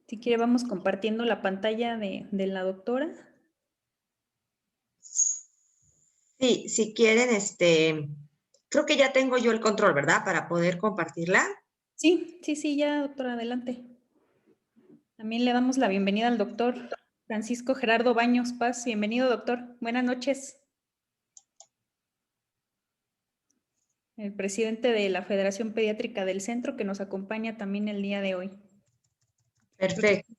Si quiere, vamos compartiendo la pantalla de la doctora. Sí, si quieren, creo que ya tengo yo el control, ¿verdad? Para poder compartirla. Sí, sí, sí, ya, doctora, adelante. También le damos la bienvenida al doctor Francisco Gerardo Baños Paz. Bienvenido, doctor. Buenas noches. El presidente de la Federación Pediátrica del Centro, que nos acompaña también el día de hoy. Perfecto.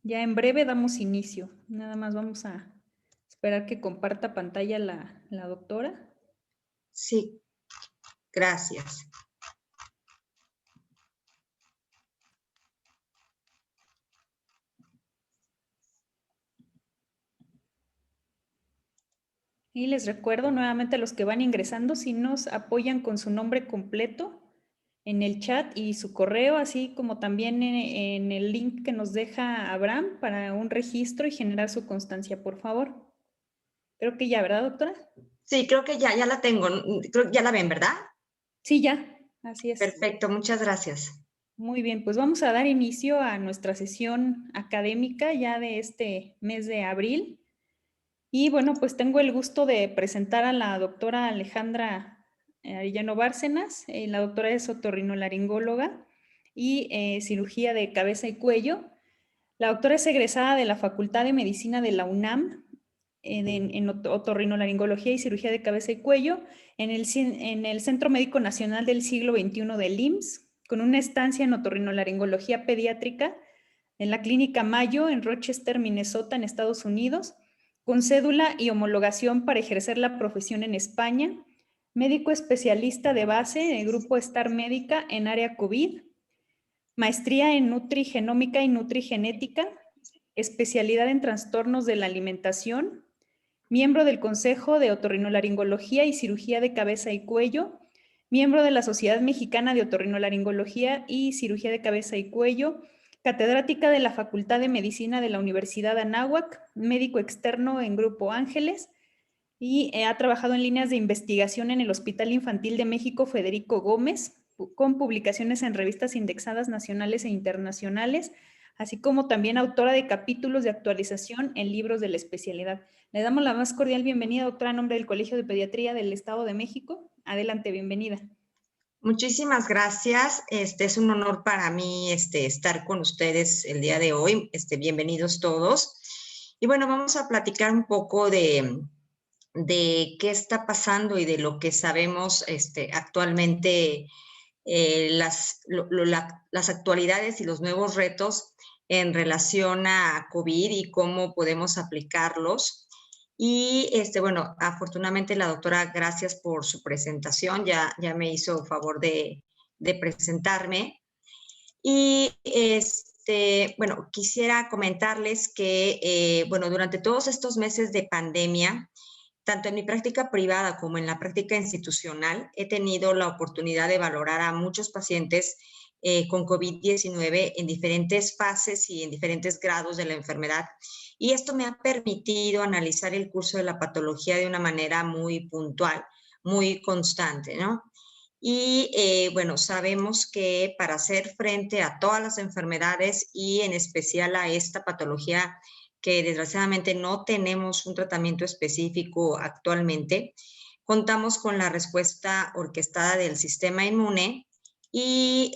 Ya en breve damos inicio. Nada más vamos a esperar que comparta pantalla la doctora. Sí, gracias. Y les recuerdo nuevamente a los que van ingresando, si nos apoyan con su nombre completo en el chat y su correo, así como también en el link que nos deja Abraham para un registro y generar su constancia, por favor. Creo que ya, ¿verdad, doctora? Sí, creo que ya la tengo. Creo que ya la ven, ¿verdad? Sí, ya, así es. Perfecto, muchas gracias. Muy bien, pues vamos a dar inicio a nuestra sesión académica ya de este mes de abril. Y bueno, pues tengo el gusto de presentar a la doctora Alejandra Arellano Bárcenas. La doctora es otorrinolaringóloga y cirugía de cabeza y cuello. La doctora es egresada de la Facultad de Medicina de la UNAM en otorrinolaringología y cirugía de cabeza y cuello en el Centro Médico Nacional del Siglo XXI del IMSS, con una estancia en otorrinolaringología pediátrica en la Clínica Mayo en Rochester, Minnesota, en Estados Unidos, con cédula y homologación para ejercer la profesión en España, médico especialista de base en el grupo Star Médica en área COVID, maestría en nutrigenómica y nutrigenética, especialidad en trastornos de la alimentación, miembro del Consejo de Otorrinolaringología y Cirugía de Cabeza y Cuello, miembro de la Sociedad Mexicana de Otorrinolaringología y Cirugía de Cabeza y Cuello, catedrática de la Facultad de Medicina de la Universidad de Anáhuac, médico externo en Grupo Ángeles y ha trabajado en líneas de investigación en el Hospital Infantil de México Federico Gómez, con publicaciones en revistas indexadas nacionales e internacionales, así como también autora de capítulos de actualización en libros de la especialidad. Le damos la más cordial bienvenida, doctora, en nombre del Colegio de Pediatría del Estado de México. Adelante, bienvenida. Muchísimas gracias. Es un honor para mí estar con ustedes el día de hoy. Bienvenidos todos. Y bueno, vamos a platicar un poco de qué está pasando y de lo que sabemos actualmente, las actualidades y los nuevos retos en relación a COVID y cómo podemos aplicarlos. Y bueno, afortunadamente la doctora, gracias por su presentación, ya me hizo favor de presentarme. Y bueno, quisiera comentarles que, bueno, durante todos estos meses de pandemia, tanto en mi práctica privada como en la práctica institucional, he tenido la oportunidad de valorar a muchos pacientes con COVID-19 en diferentes fases y en diferentes grados de la enfermedad. Y esto me ha permitido analizar el curso de la patología de una manera muy puntual, muy constante, ¿no? Y bueno, sabemos que para hacer frente a todas las enfermedades y en especial a esta patología que desgraciadamente no tenemos un tratamiento específico actualmente, contamos con la respuesta orquestada del sistema inmune y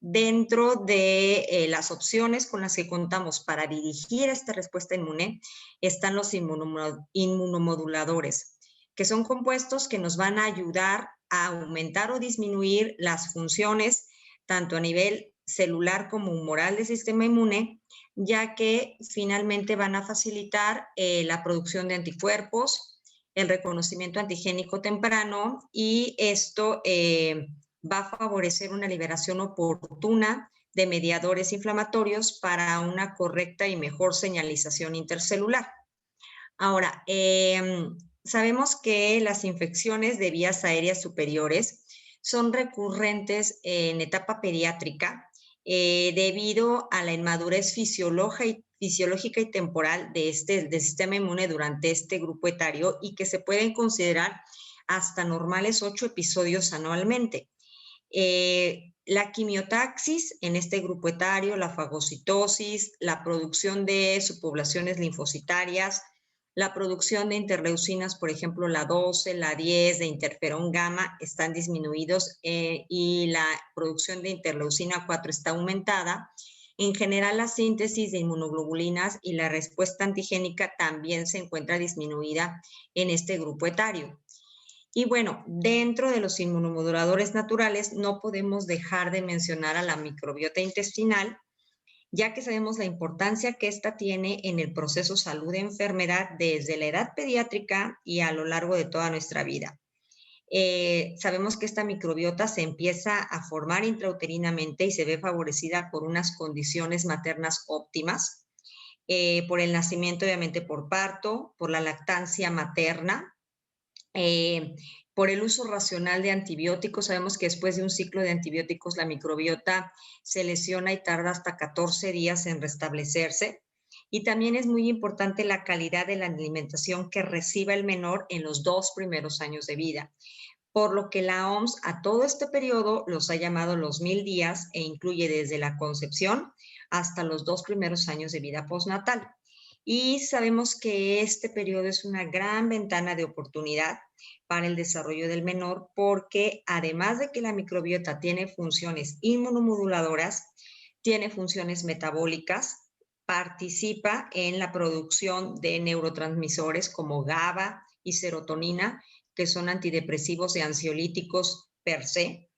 dentro de las opciones con las que contamos para dirigir esta respuesta inmune están los inmunomoduladores, que son compuestos que nos van a ayudar a aumentar o disminuir las funciones tanto a nivel celular como humoral del sistema inmune, ya que finalmente van a facilitar la producción de anticuerpos, el reconocimiento antigénico temprano y esto va a favorecer una liberación oportuna de mediadores inflamatorios para una correcta y mejor señalización intercelular. Ahora, sabemos que las infecciones de vías aéreas superiores son recurrentes en etapa pediátrica debido a la inmadurez fisiológica y temporal del sistema inmune durante este grupo etario y que se pueden considerar hasta normales 8 episodios anualmente. la quimiotaxis en este grupo etario, la fagocitosis, la producción de subpoblaciones linfocitarias, la producción de interleucinas, por ejemplo, la 12, la 10 de interferón gamma están disminuidos y la producción de interleucina 4 está aumentada. En general, la síntesis de inmunoglobulinas y la respuesta antigénica también se encuentra disminuida en este grupo etario. Y bueno, dentro de los inmunomoduladores naturales no podemos dejar de mencionar a la microbiota intestinal, ya que sabemos la importancia que ésta tiene en el proceso salud-enfermedad desde la edad pediátrica y a lo largo de toda nuestra vida. Sabemos que esta microbiota se empieza a formar intrauterinamente y se ve favorecida por unas condiciones maternas óptimas, por el nacimiento, obviamente por parto, por la lactancia materna, por el uso racional de antibióticos. Sabemos que después de un ciclo de antibióticos la microbiota se lesiona y tarda hasta 14 días en restablecerse. Y también es muy importante la calidad de la alimentación que reciba el menor en los 2 primeros años de vida, por lo que la OMS a todo este periodo los ha llamado los 1000 días e incluye desde la concepción hasta los 2 primeros años de vida postnatal. Y sabemos que este periodo es una gran ventana de oportunidad para el desarrollo del menor, porque además de que la microbiota tiene funciones inmunomoduladoras, tiene funciones metabólicas, participa en la producción de neurotransmisores como GABA y serotonina, que son antidepresivos y ansiolíticos per se.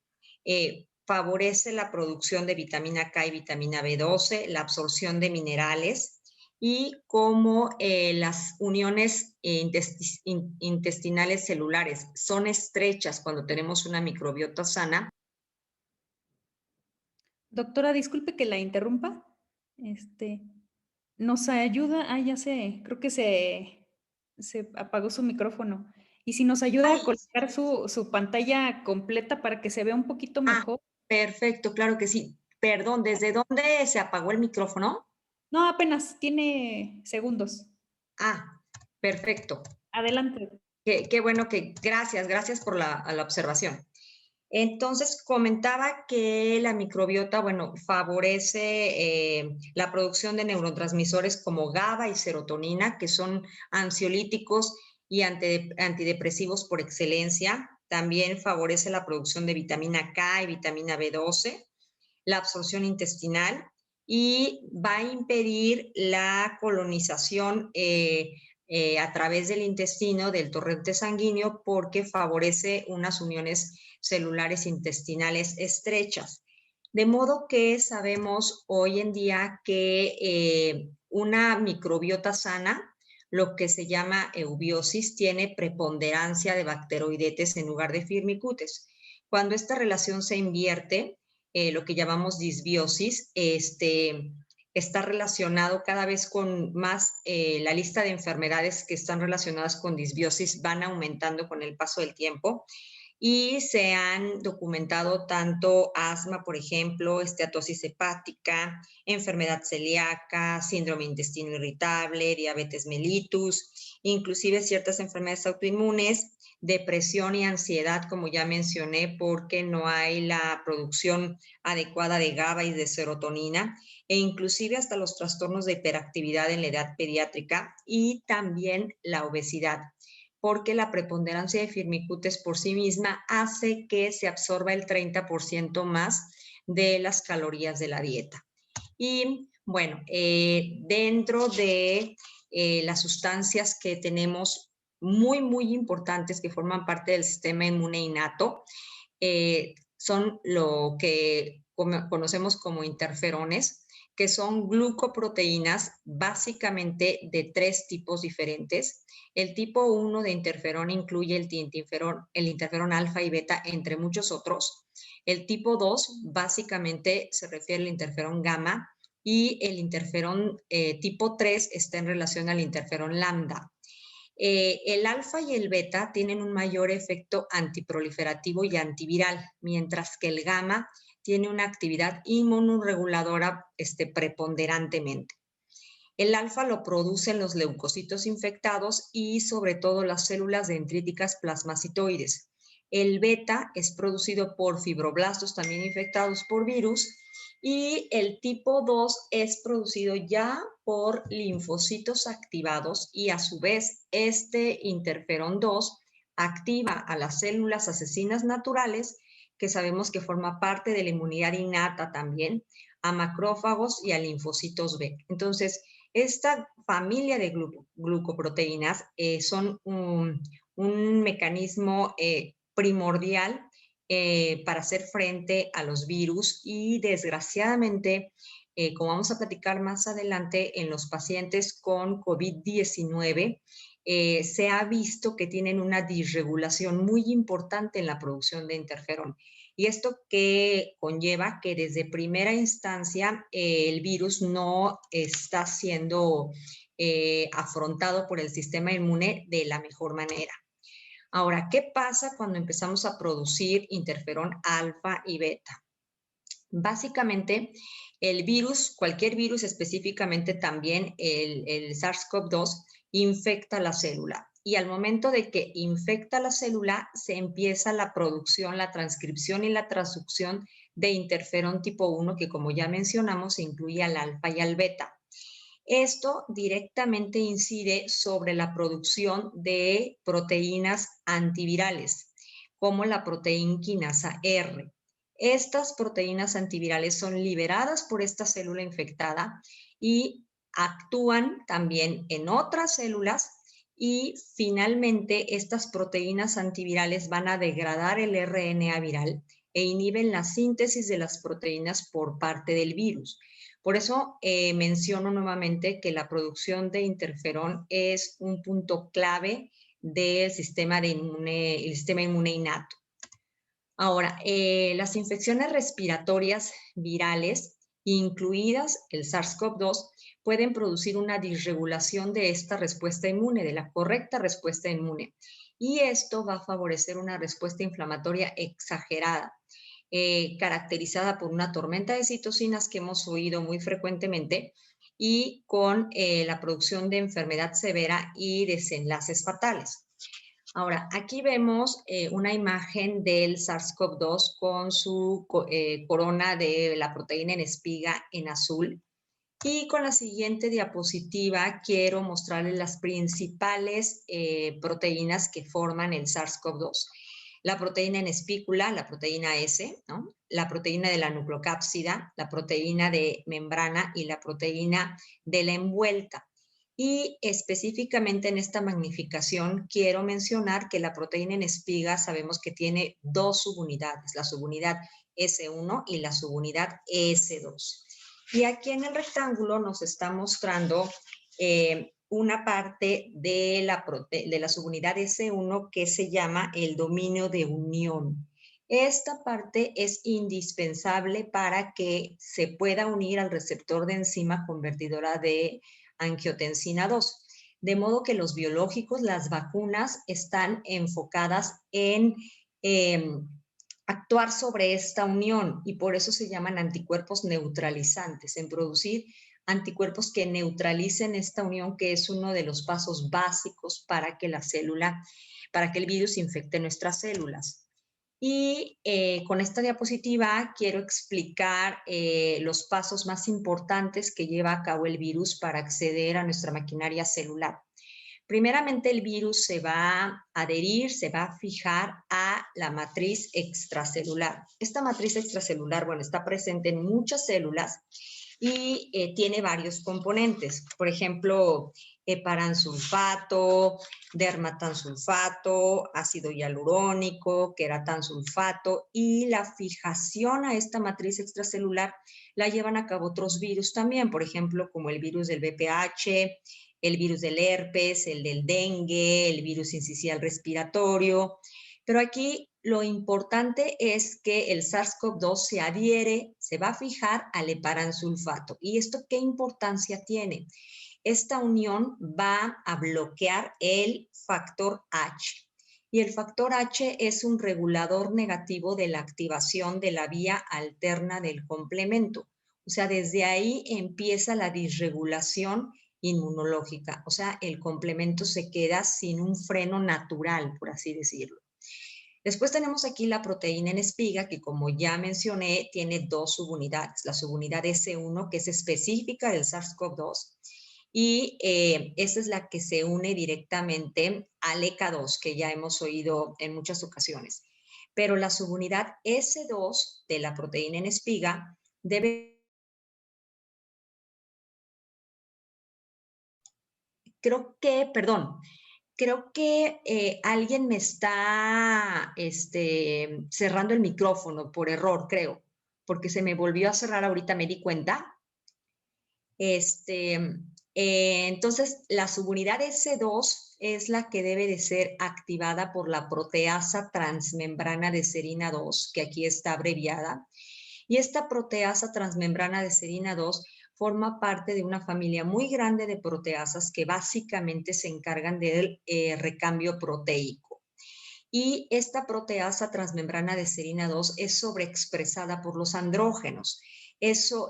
Favorece la producción de vitamina K y vitamina B12, la absorción de minerales, y como las uniones intestinales celulares son estrechas cuando tenemos una microbiota sana. Doctora, disculpe que la interrumpa. Nos ayuda, ya sé, creo que se apagó su micrófono. Y si nos ayuda a colocar su pantalla completa para que se vea un poquito mejor. Perfecto, claro que sí. Perdón, ¿desde dónde se apagó el micrófono? No, apenas tiene segundos. Perfecto. Adelante. Qué bueno que, gracias por la observación. Entonces, comentaba que la microbiota, bueno, favorece la producción de neurotransmisores como GABA y serotonina, que son ansiolíticos y antidepresivos por excelencia. También favorece la producción de vitamina K y vitamina B12, la absorción intestinal, y va a impedir la colonización a través del intestino del torrente sanguíneo, porque favorece unas uniones celulares intestinales estrechas. De modo que sabemos hoy en día que una microbiota sana, lo que se llama eubiosis, tiene preponderancia de bacteroidetes en lugar de firmicutes. Cuando esta relación se invierte, lo que llamamos disbiosis, está relacionado cada vez con más, la lista de enfermedades que están relacionadas con disbiosis van aumentando con el paso del tiempo, y se han documentado tanto asma, por ejemplo, esteatosis hepática, enfermedad celíaca, síndrome de intestino irritable, diabetes mellitus, inclusive ciertas enfermedades autoinmunes, depresión y ansiedad, como ya mencioné, porque no hay la producción adecuada de GABA y de serotonina, e inclusive hasta los trastornos de hiperactividad en la edad pediátrica, y también la obesidad, porque la preponderancia de firmicutes por sí misma hace que se absorba el 30% más de las calorías de la dieta. Y bueno, dentro de las sustancias que tenemos muy importantes que forman parte del sistema inmune innato, son lo que conocemos como interferones, que son glucoproteínas básicamente de 3 tipos diferentes. El tipo 1 de interferón incluye el interferón alfa y beta, entre muchos otros. El tipo 2 básicamente se refiere al interferón gamma, y el interferón tipo 3 está en relación al interferón lambda. El alfa y el beta tienen un mayor efecto antiproliferativo y antiviral, mientras que el gamma tiene una actividad inmunoreguladora preponderantemente. El alfa lo producen los leucocitos infectados y sobre todo las células dendríticas plasmacitoides, El beta es producido por fibroblastos también infectados por virus y el tipo 2 es producido ya por linfocitos activados y a su vez este interferón 2 activa a las células asesinas naturales, que sabemos que forma parte de la inmunidad innata también, a macrófagos y a linfocitos B. Entonces, esta familia de glucoproteínas son un mecanismo primordial para hacer frente a los virus y desgraciadamente, como vamos a platicar más adelante, en los pacientes con COVID-19 se ha visto que tienen una disregulación muy importante en la producción de interferón. Y esto que conlleva que desde primera instancia el virus no está siendo afrontado por el sistema inmune de la mejor manera. Ahora, ¿qué pasa cuando empezamos a producir interferón alfa y beta? Básicamente, el virus, cualquier virus, específicamente también el SARS-CoV-2, infecta la célula. Y al momento de que infecta la célula, se empieza la producción, la transcripción y la transducción de interferón tipo 1, que como ya mencionamos, incluye al alfa y al beta. Esto directamente incide sobre la producción de proteínas antivirales, como la proteína quinasa R. Estas proteínas antivirales son liberadas por esta célula infectada y actúan también en otras células y finalmente estas proteínas antivirales van a degradar el RNA viral e inhiben la síntesis de las proteínas por parte del virus. Por eso menciono nuevamente que la producción de interferón es un punto clave del sistema inmune innato. Ahora, las infecciones respiratorias virales, incluidas el SARS-CoV-2, pueden producir una disregulación de esta respuesta inmune, de la correcta respuesta inmune. Y esto va a favorecer una respuesta inflamatoria exagerada, caracterizada por una tormenta de citocinas que hemos oído muy frecuentemente y con la producción de enfermedad severa y desenlaces fatales. Ahora, aquí vemos una imagen del SARS-CoV-2 con su corona de la proteína en espiga en azul. Y con la siguiente diapositiva quiero mostrarles las principales proteínas que forman el SARS-CoV-2. La proteína en espícula, la proteína S, ¿no? La proteína de la nucleocápsida, la proteína de membrana y la proteína de la envuelta. Y específicamente en esta magnificación quiero mencionar que la proteína en espiga sabemos que tiene dos subunidades, la subunidad S1 y la subunidad S2. Y aquí en el rectángulo nos está mostrando una parte de la subunidad S1 que se llama el dominio de unión. Esta parte es indispensable para que se pueda unir al receptor de enzima convertidora de angiotensina 2. De modo que los biológicos, las vacunas, están enfocadas en actuar sobre esta unión y por eso se llaman anticuerpos neutralizantes, en producir anticuerpos que neutralicen esta unión, que es uno de los pasos básicos para que para que el virus infecte nuestras células. Y con esta diapositiva quiero explicar los pasos más importantes que lleva a cabo el virus para acceder a nuestra maquinaria celular. Primeramente, el virus se va a adherir, se va a fijar a la matriz extracelular. Esta matriz extracelular, bueno, está presente en muchas células y tiene varios componentes. Por ejemplo, heparansulfato, dermatansulfato, ácido hialurónico, queratansulfato, y la fijación a esta matriz extracelular la llevan a cabo otros virus también, por ejemplo, como el virus del VPH, el virus del herpes, el del dengue, el virus incisional respiratorio. Pero aquí lo importante es que el SARS-CoV-2 se adhiere, se va a fijar al heparansulfato. ¿Y esto qué importancia tiene? Esta unión va a bloquear el factor H. Y el factor H es un regulador negativo de la activación de la vía alterna del complemento. O sea, desde ahí empieza la disregulación inmunológica. O sea, el complemento se queda sin un freno natural, por así decirlo. Después tenemos aquí la proteína en espiga, que como ya mencioné, tiene dos subunidades. La subunidad S1, que es específica del SARS-CoV-2, y esa es la que se une directamente al ECA2, que ya hemos oído en muchas ocasiones. Pero la subunidad S2 de la proteína en espiga debe... Creo que alguien me está cerrando el micrófono por error, creo, porque se me volvió a cerrar ahorita, me di cuenta. Entonces, la subunidad S2 es la que debe de ser activada por la proteasa transmembrana de serina 2, que aquí está abreviada. Y esta proteasa transmembrana de serina 2 forma parte de una familia muy grande de proteasas que básicamente se encargan del recambio proteico. Y esta proteasa transmembrana de serina 2 es sobreexpresada por los andrógenos. Eso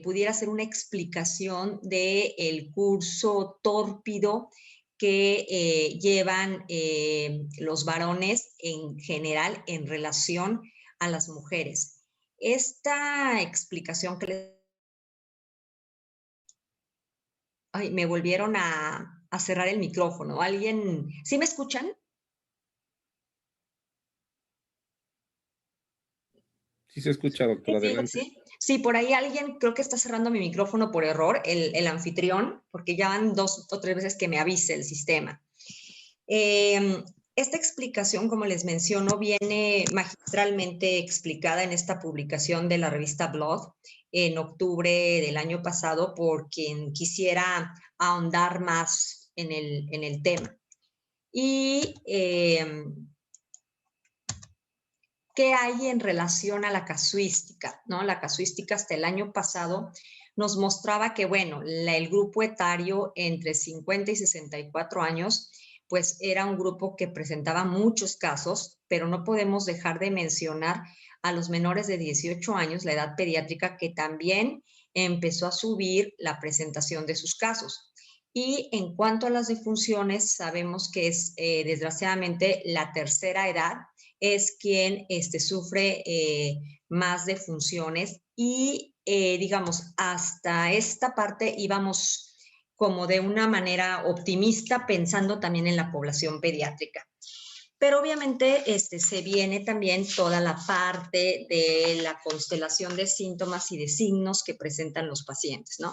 pudiera ser una explicación del curso tórpido que llevan los varones en general en relación a las mujeres. Esta explicación que les... Ay, me volvieron a cerrar el micrófono. ¿Alguien? ¿Sí me escuchan? Sí se escucha, doctor, adelante. Sí, por ahí alguien creo que está cerrando mi micrófono por error, el anfitrión, porque ya van 2 o 3 veces que me avise el sistema. Esta explicación, como les menciono, viene magistralmente explicada en esta publicación de la revista Blood en octubre del año pasado por quien quisiera ahondar más en el tema. Y ¿qué hay en relación a la casuística? ¿No? La casuística hasta el año pasado nos mostraba que, bueno, el grupo etario entre 50 y 64 años, pues era un grupo que presentaba muchos casos, pero no podemos dejar de mencionar a los menores de 18 años, la edad pediátrica, que también empezó a subir la presentación de sus casos. Y en cuanto a las defunciones, sabemos que es desgraciadamente la tercera edad es quien sufre más defunciones y digamos, hasta esta parte íbamos como de una manera optimista pensando también en la población pediátrica. Pero obviamente se viene también toda la parte de la constelación de síntomas y de signos que presentan los pacientes, ¿no?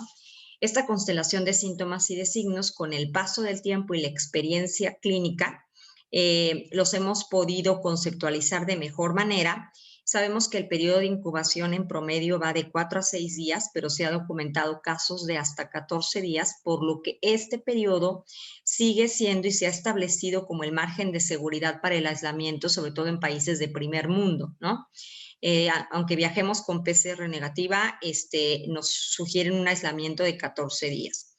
Esta constelación de síntomas y de signos, con el paso del tiempo y la experiencia clínica, los hemos podido conceptualizar de mejor manera. Sabemos que el periodo de incubación en promedio va de 4 a 6 días, pero se ha documentado casos de hasta 14 días, por lo que este periodo sigue siendo y se ha establecido como el margen de seguridad para el aislamiento, sobre todo en países de primer mundo, ¿no? Aunque viajemos con PCR negativa, nos sugieren un aislamiento de 14 días.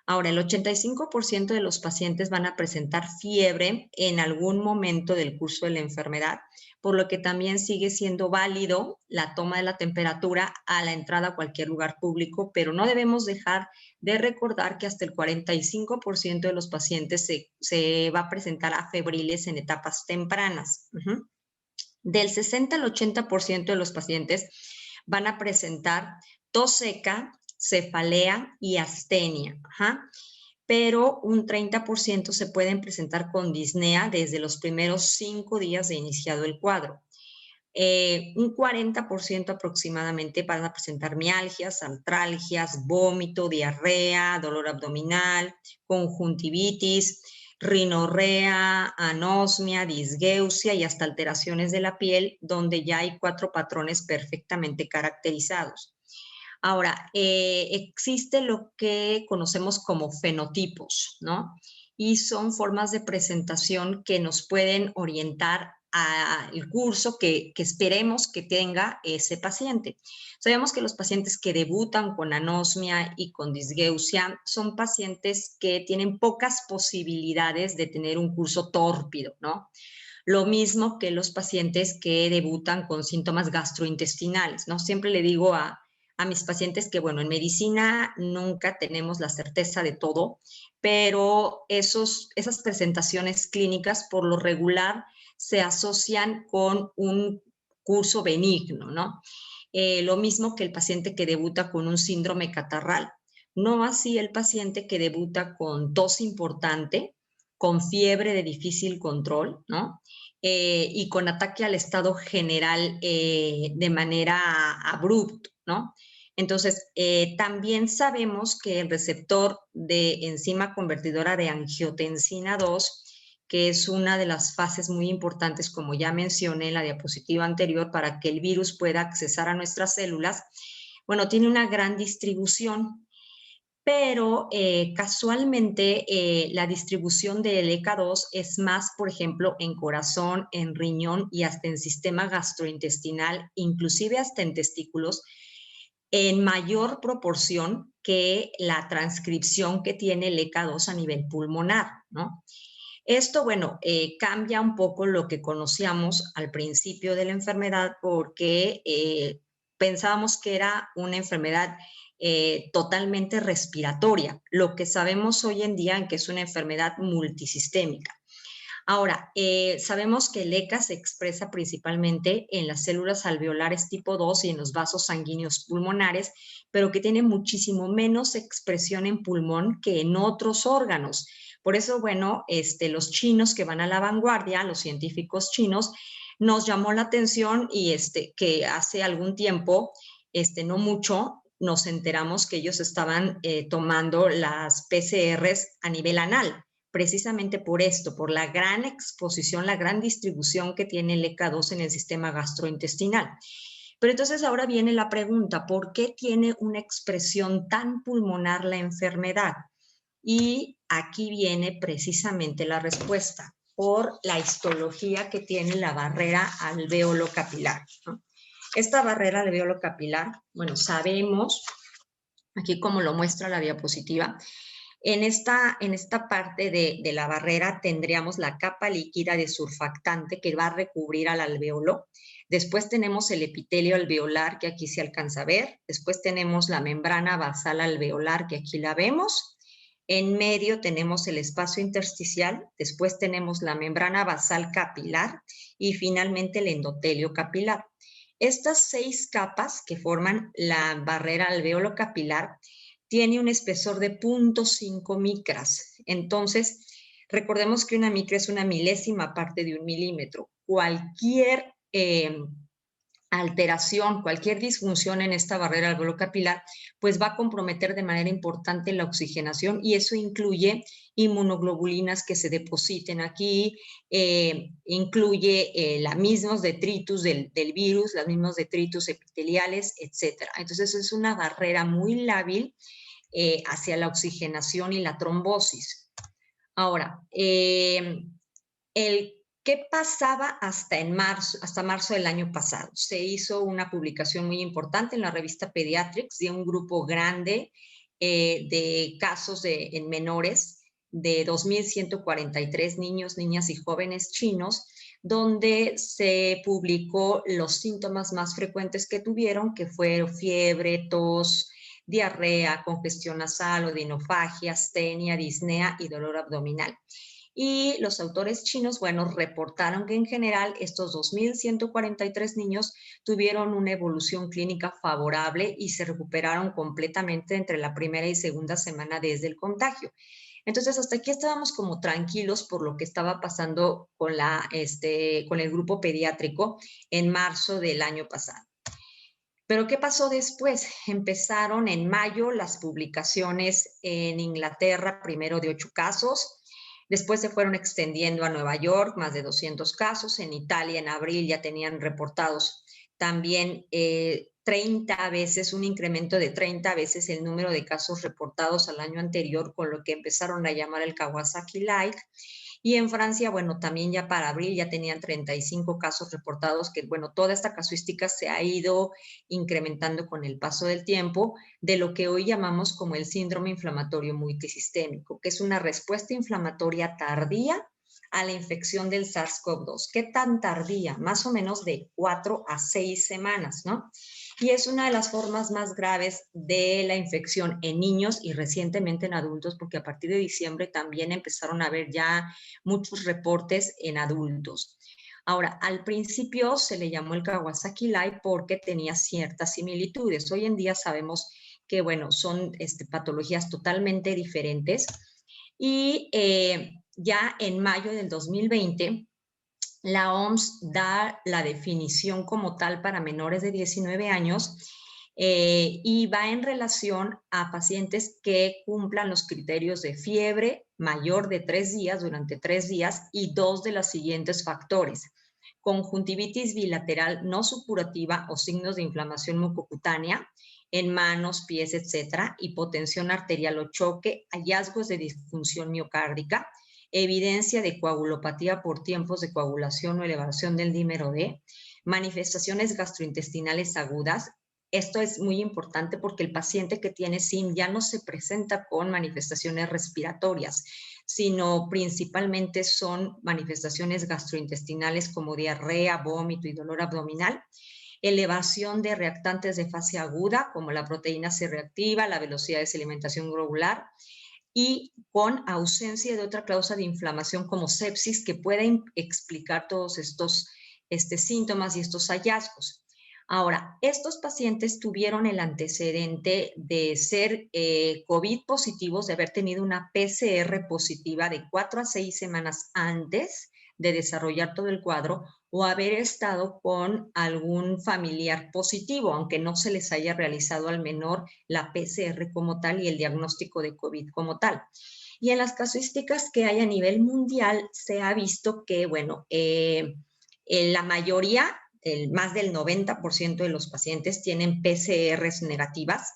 Ahora, el 85% de los pacientes van a presentar fiebre en algún momento del curso de la enfermedad, por lo que también sigue siendo válido la toma de la temperatura a la entrada a cualquier lugar público, pero no debemos dejar de recordar que hasta el 45% de los pacientes se va a presentar afebriles en etapas tempranas. Del 60 al 80% de los pacientes van a presentar tos seca, cefalea y astenia. Pero un 30% se pueden presentar con disnea desde los primeros 5 días de iniciado el cuadro. Un 40% aproximadamente van a presentar mialgias, artralgias, vómito, diarrea, dolor abdominal, conjuntivitis, rinorrea, anosmia, disgeusia y hasta alteraciones de la piel, donde ya hay 4 patrones perfectamente caracterizados. Ahora, existe lo que conocemos como fenotipos, ¿no? Y son formas de presentación que nos pueden orientar al curso que esperemos que tenga ese paciente. Sabemos que los pacientes que debutan con anosmia y con disgeusia son pacientes que tienen pocas posibilidades de tener un curso tórpido, ¿no? Lo mismo que los pacientes que debutan con síntomas gastrointestinales, ¿no? Siempre le digo a mis pacientes que, bueno, en medicina nunca tenemos la certeza de todo, pero esas presentaciones clínicas por lo regular se asocian con un curso benigno, ¿no? Lo mismo que el paciente que debuta con un síndrome catarral. No así el paciente que debuta con tos importante, con fiebre de difícil control, ¿no? Y con ataque al estado general de manera abrupta, ¿no? Entonces, también sabemos que el receptor de enzima convertidora de angiotensina 2, que es una de las fases muy importantes, como ya mencioné en la diapositiva anterior, para que el virus pueda accesar a nuestras células, bueno, tiene una gran distribución, pero casualmente la distribución del ECA2 es más, por ejemplo, en corazón, en riñón y hasta en sistema gastrointestinal, inclusive hasta en testículos, en mayor proporción que la transcripción que tiene el ECA2 a nivel pulmonar, ¿no? Esto, bueno, cambia un poco lo que conocíamos al principio de la enfermedad porque pensábamos que era una enfermedad totalmente respiratoria, lo que sabemos hoy en día en que es una enfermedad multisistémica. Ahora, sabemos que el ECA se expresa principalmente en las células alveolares tipo 2 y en los vasos sanguíneos pulmonares, pero que tiene muchísimo menos expresión en pulmón que en otros órganos. Por eso, bueno, los chinos que van a la vanguardia, los científicos chinos, nos llamó la atención y que hace algún tiempo, no mucho, nos enteramos que ellos estaban tomando las PCRs a nivel anal, precisamente por esto, por la gran exposición, la gran distribución que tiene el ECA2 en el sistema gastrointestinal. Pero entonces ahora viene la pregunta, ¿por qué tiene una expresión tan pulmonar la enfermedad? Y aquí viene precisamente la respuesta, por la histología que tiene la barrera alveolo-capilar, ¿no? Esta barrera alveolo-capilar, bueno, sabemos, aquí como lo muestra la diapositiva, en esta parte de la barrera tendríamos la capa líquida de surfactante que va a recubrir al alveolo. Después tenemos el epitelio alveolar, que aquí se alcanza a ver. Después tenemos la membrana basal alveolar, que aquí la vemos. En medio tenemos el espacio intersticial. Después tenemos la membrana basal capilar y finalmente el endotelio capilar. Estas 6 capas que forman la barrera alveolo capilar tiene un espesor de 0.5 micras. Entonces, recordemos que una micra es una milésima parte de un milímetro. Cualquier alteración, cualquier disfunción en esta barrera alveolo-capilar, pues va a comprometer de manera importante la oxigenación y eso incluye inmunoglobulinas que se depositen aquí, incluye los mismos detritus del virus, los mismos detritus epiteliales, etc. Entonces es una barrera muy lábil hacia la oxigenación y la trombosis. Ahora, ¿qué pasaba hasta marzo del año pasado? Se hizo una publicación muy importante en la revista Pediatrics de un grupo grande de casos en menores de 2.143 niños, niñas y jóvenes chinos, donde se publicó los síntomas más frecuentes que tuvieron, que fueron fiebre, tos, diarrea, congestión nasal, odinofagia, astenia, disnea y dolor abdominal. Y los autores chinos, bueno, reportaron que en general estos 2.143 niños tuvieron una evolución clínica favorable y se recuperaron completamente entre la primera y segunda semana desde el contagio. Entonces, hasta aquí estábamos como tranquilos por lo que estaba pasando con el grupo pediátrico en marzo del año pasado. Pero ¿qué pasó después? Empezaron en mayo las publicaciones en Inglaterra, primero de 8 casos, después se fueron extendiendo a Nueva York, más de 200 casos, en Italia en abril ya tenían reportados también 30 veces, un incremento de 30 veces el número de casos reportados al año anterior, con lo que empezaron a llamar el Kawasaki-like. Y en Francia, bueno, también ya para abril ya tenían 35 casos reportados, que bueno, toda esta casuística se ha ido incrementando con el paso del tiempo, de lo que hoy llamamos como el síndrome inflamatorio multisistémico, que es una respuesta inflamatoria tardía a la infección del SARS-CoV-2. ¿Qué tan tardía? Más o menos de 4 a 6 semanas, ¿no? Y es una de las formas más graves de la infección en niños y recientemente en adultos, porque a partir de diciembre también empezaron a haber ya muchos reportes en adultos. Ahora, al principio se le llamó el Kawasaki Light porque tenía ciertas similitudes. Hoy en día sabemos que, bueno, son patologías totalmente diferentes. Y ya en mayo del 2020, la OMS da la definición como tal para menores de 19 años y va en relación a pacientes que cumplan los criterios de fiebre mayor de 3 días durante 3 días y 2 de los siguientes factores: conjuntivitis bilateral no supurativa o signos de inflamación mucocutánea en manos, pies, etcétera, hipotensión arterial o choque, hallazgos de disfunción miocárdica, evidencia de coagulopatía por tiempos de coagulación o elevación del dímero D, manifestaciones gastrointestinales agudas. Esto es muy importante porque el paciente que tiene SIM ya no se presenta con manifestaciones respiratorias, sino principalmente son manifestaciones gastrointestinales como diarrea, vómito y dolor abdominal, elevación de reactantes de fase aguda como la proteína C reactiva, la velocidad de sedimentación globular, y con ausencia de otra causa de inflamación como sepsis que pueden explicar todos estos síntomas y estos hallazgos. Ahora, estos pacientes tuvieron el antecedente de ser COVID positivos, de haber tenido una PCR positiva de 4 a 6 semanas antes de desarrollar todo el cuadro, o haber estado con algún familiar positivo, aunque no se les haya realizado al menor la PCR como tal y el diagnóstico de COVID como tal. Y en las casuísticas que hay a nivel mundial se ha visto que, bueno, la mayoría, más del 90% de los pacientes tienen PCRs negativas,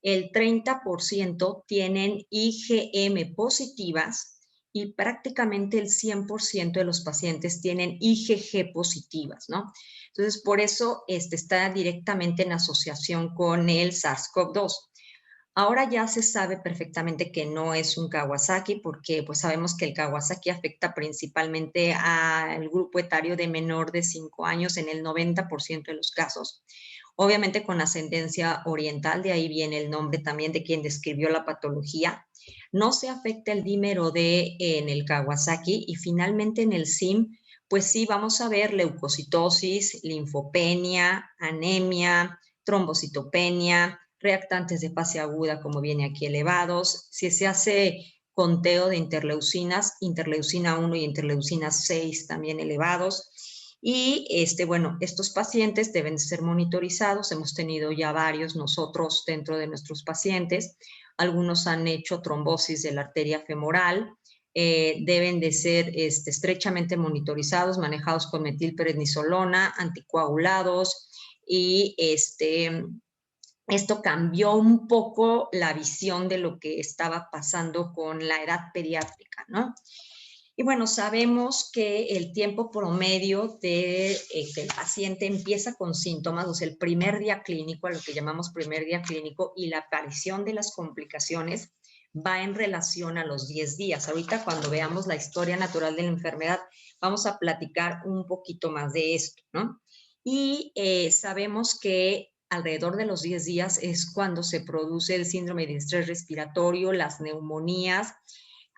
el 30% tienen IgM positivas y prácticamente el 100% de los pacientes tienen IgG positivas, ¿no? Entonces, por eso está directamente en asociación con el SARS-CoV-2. Ahora ya se sabe perfectamente que no es un Kawasaki porque pues sabemos que el Kawasaki afecta principalmente al grupo etario de menor de 5 años en el 90% de los casos. Obviamente con ascendencia oriental, de ahí viene el nombre también de quien describió la patología. No se afecta el dímero D en el Kawasaki y finalmente en el SIM, pues sí vamos a ver leucocitosis, linfopenia, anemia, trombocitopenia, reactantes de fase aguda, como viene aquí, elevados. Si se hace conteo de interleucinas, interleucina 1 y interleucina 6 también elevados. Y bueno, estos pacientes deben ser monitorizados. Hemos tenido ya varios nosotros dentro de nuestros pacientes. Algunos han hecho trombosis de la arteria femoral. Deben de ser estrechamente monitorizados, manejados con metilprednisolona, anticoagulados y esto cambió un poco la visión de lo que estaba pasando con la edad pediátrica, ¿no? Y bueno, sabemos que el tiempo promedio de que el paciente empieza con síntomas, o sea, el primer día clínico, a lo que llamamos primer día clínico, y la aparición de las complicaciones va en relación a los 10 días. Ahorita cuando veamos la historia natural de la enfermedad, vamos a platicar un poquito más de esto, ¿no? Y sabemos que alrededor de los 10 días es cuando se produce el síndrome de estrés respiratorio, las neumonías.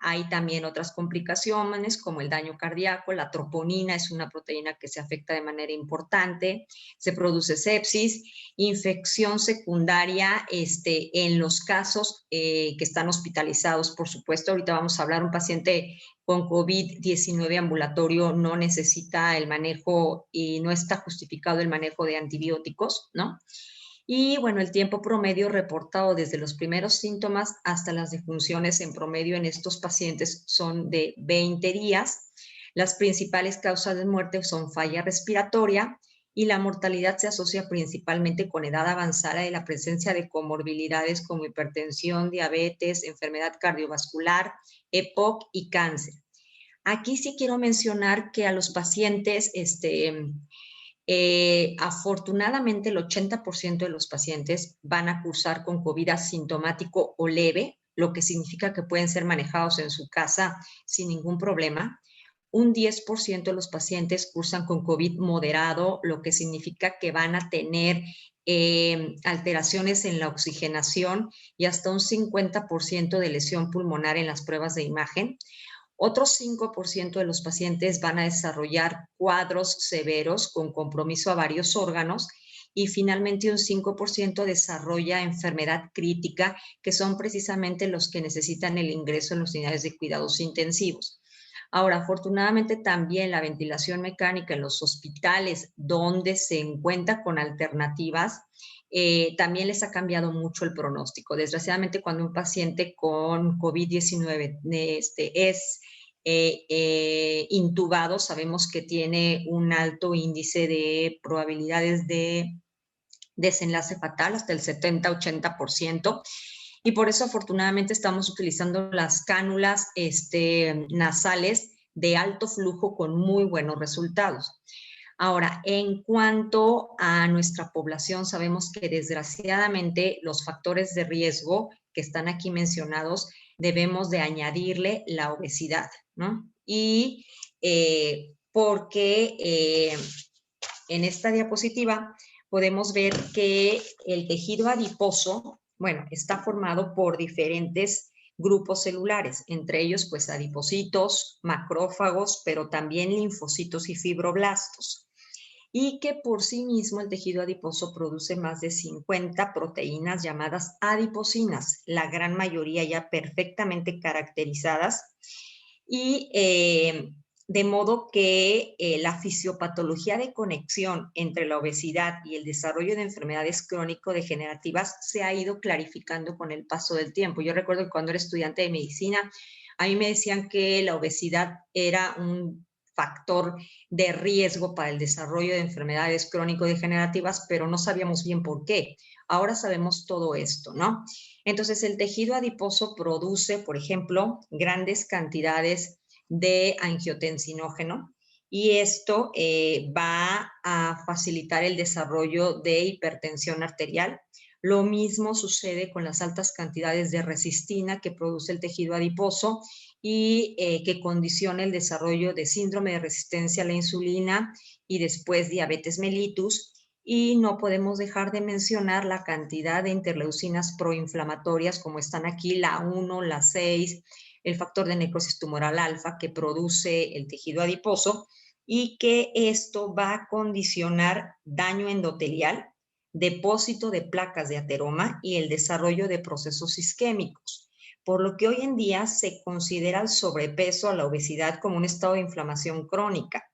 Hay también otras complicaciones como el daño cardíaco, la troponina es una proteína que se afecta de manera importante, se produce sepsis, infección secundaria en los casos que están hospitalizados, por supuesto. Ahorita vamos a hablar, un paciente con COVID-19 ambulatorio no necesita el manejo y no está justificado el manejo de antibióticos, ¿no? Y bueno, el tiempo promedio reportado desde los primeros síntomas hasta las defunciones en promedio en estos pacientes son de 20 días. Las principales causas de muerte son falla respiratoria y la mortalidad se asocia principalmente con edad avanzada y la presencia de comorbilidades como hipertensión, diabetes, enfermedad cardiovascular, EPOC y cáncer. Aquí sí quiero mencionar que a los pacientes afortunadamente, el 80% de los pacientes van a cursar con COVID asintomático o leve, lo que significa que pueden ser manejados en su casa sin ningún problema. Un 10% de los pacientes cursan con COVID moderado, lo que significa que van a tener alteraciones en la oxigenación y hasta un 50% de lesión pulmonar en las pruebas de imagen. Otro 5% de los pacientes van a desarrollar cuadros severos con compromiso a varios órganos y finalmente un 5% desarrolla enfermedad crítica, que son precisamente los que necesitan el ingreso en las unidades de cuidados intensivos. Ahora, afortunadamente también la ventilación mecánica en los hospitales donde se encuentra con alternativas, también les ha cambiado mucho el pronóstico. Desgraciadamente, cuando un paciente con COVID-19 es intubado, sabemos que tiene un alto índice de probabilidades de desenlace fatal, hasta el 70-80%. Y por eso, afortunadamente, estamos utilizando las cánulas nasales de alto flujo con muy buenos resultados. Ahora, en cuanto a nuestra población, sabemos que desgraciadamente los factores de riesgo que están aquí mencionados, debemos de añadirle la obesidad, ¿no? Y porque en esta diapositiva podemos ver que el tejido adiposo, bueno, está formado por diferentes grupos celulares, entre ellos pues adipocitos, macrófagos, pero también linfocitos y fibroblastos. Y que por sí mismo el tejido adiposo produce más de 50 proteínas llamadas adiposinas, la gran mayoría ya perfectamente caracterizadas. Y de modo que la fisiopatología de conexión entre la obesidad y el desarrollo de enfermedades crónico-degenerativas se ha ido clarificando con el paso del tiempo. Yo recuerdo que cuando era estudiante de medicina, a mí me decían que la obesidad era un factor de riesgo para el desarrollo de enfermedades crónico-degenerativas, pero no sabíamos bien por qué. Ahora sabemos todo esto, ¿no? Entonces, el tejido adiposo produce, por ejemplo, grandes cantidades de angiotensinógeno y esto va a facilitar el desarrollo de hipertensión arterial. Lo mismo sucede con las altas cantidades de resistina que produce el tejido adiposo y que condiciona el desarrollo de síndrome de resistencia a la insulina y después diabetes mellitus. Y no podemos dejar de mencionar la cantidad de interleucinas proinflamatorias como están aquí, la 1, la 6, el factor de necrosis tumoral alfa que produce el tejido adiposo y que esto va a condicionar daño endotelial, depósito de placas de ateroma y el desarrollo de procesos isquémicos. Por lo que hoy en día se considera el sobrepeso a la obesidad como un estado de inflamación crónica.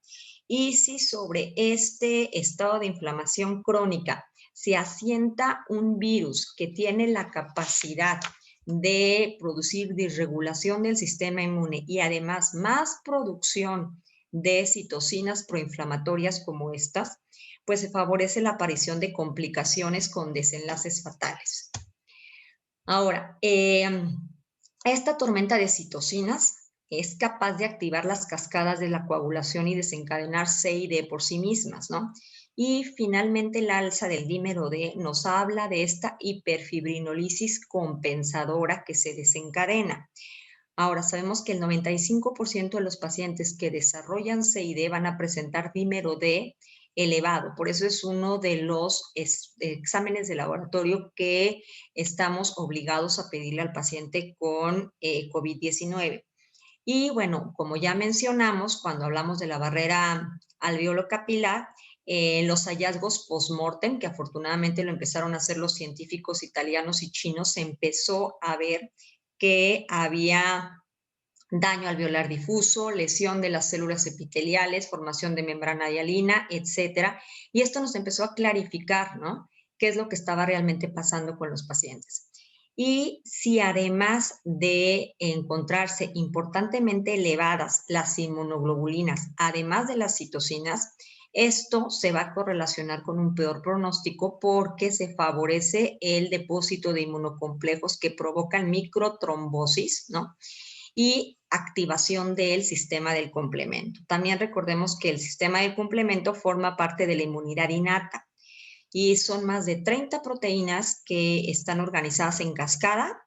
Y si sobre este estado de inflamación crónica se asienta un virus que tiene la capacidad de producir disregulación del sistema inmune y además más producción de citocinas proinflamatorias como estas, pues se favorece la aparición de complicaciones con desenlaces fatales. Ahora, esta tormenta de citocinas es capaz de activar las cascadas de la coagulación y desencadenar C y D por sí mismas, ¿no? Y finalmente el alza del dímero D nos habla de esta hiperfibrinolisis compensadora que se desencadena. Ahora, sabemos que el 95% de los pacientes que desarrollan CID van a presentar dímero D elevado. Por eso es uno de los exámenes de laboratorio que estamos obligados a pedirle al paciente con COVID-19. Y bueno, como ya mencionamos, cuando hablamos de la barrera alveolo-capilar, los hallazgos post-mortem, que afortunadamente lo empezaron a hacer los científicos italianos y chinos, se empezó a ver que había daño alveolar difuso, lesión de las células epiteliales, formación de membrana hialina, etcétera. Y esto nos empezó a clarificar, ¿no?, qué es lo que estaba realmente pasando con los pacientes. Y si además de encontrarse importantemente elevadas las inmunoglobulinas, además de las citocinas, esto se va a correlacionar con un peor pronóstico porque se favorece el depósito de inmunocomplejos que provocan microtrombosis, ¿no?, y activación del sistema del complemento. También recordemos que el sistema del complemento forma parte de la inmunidad innata y son más de 30 proteínas que están organizadas en cascada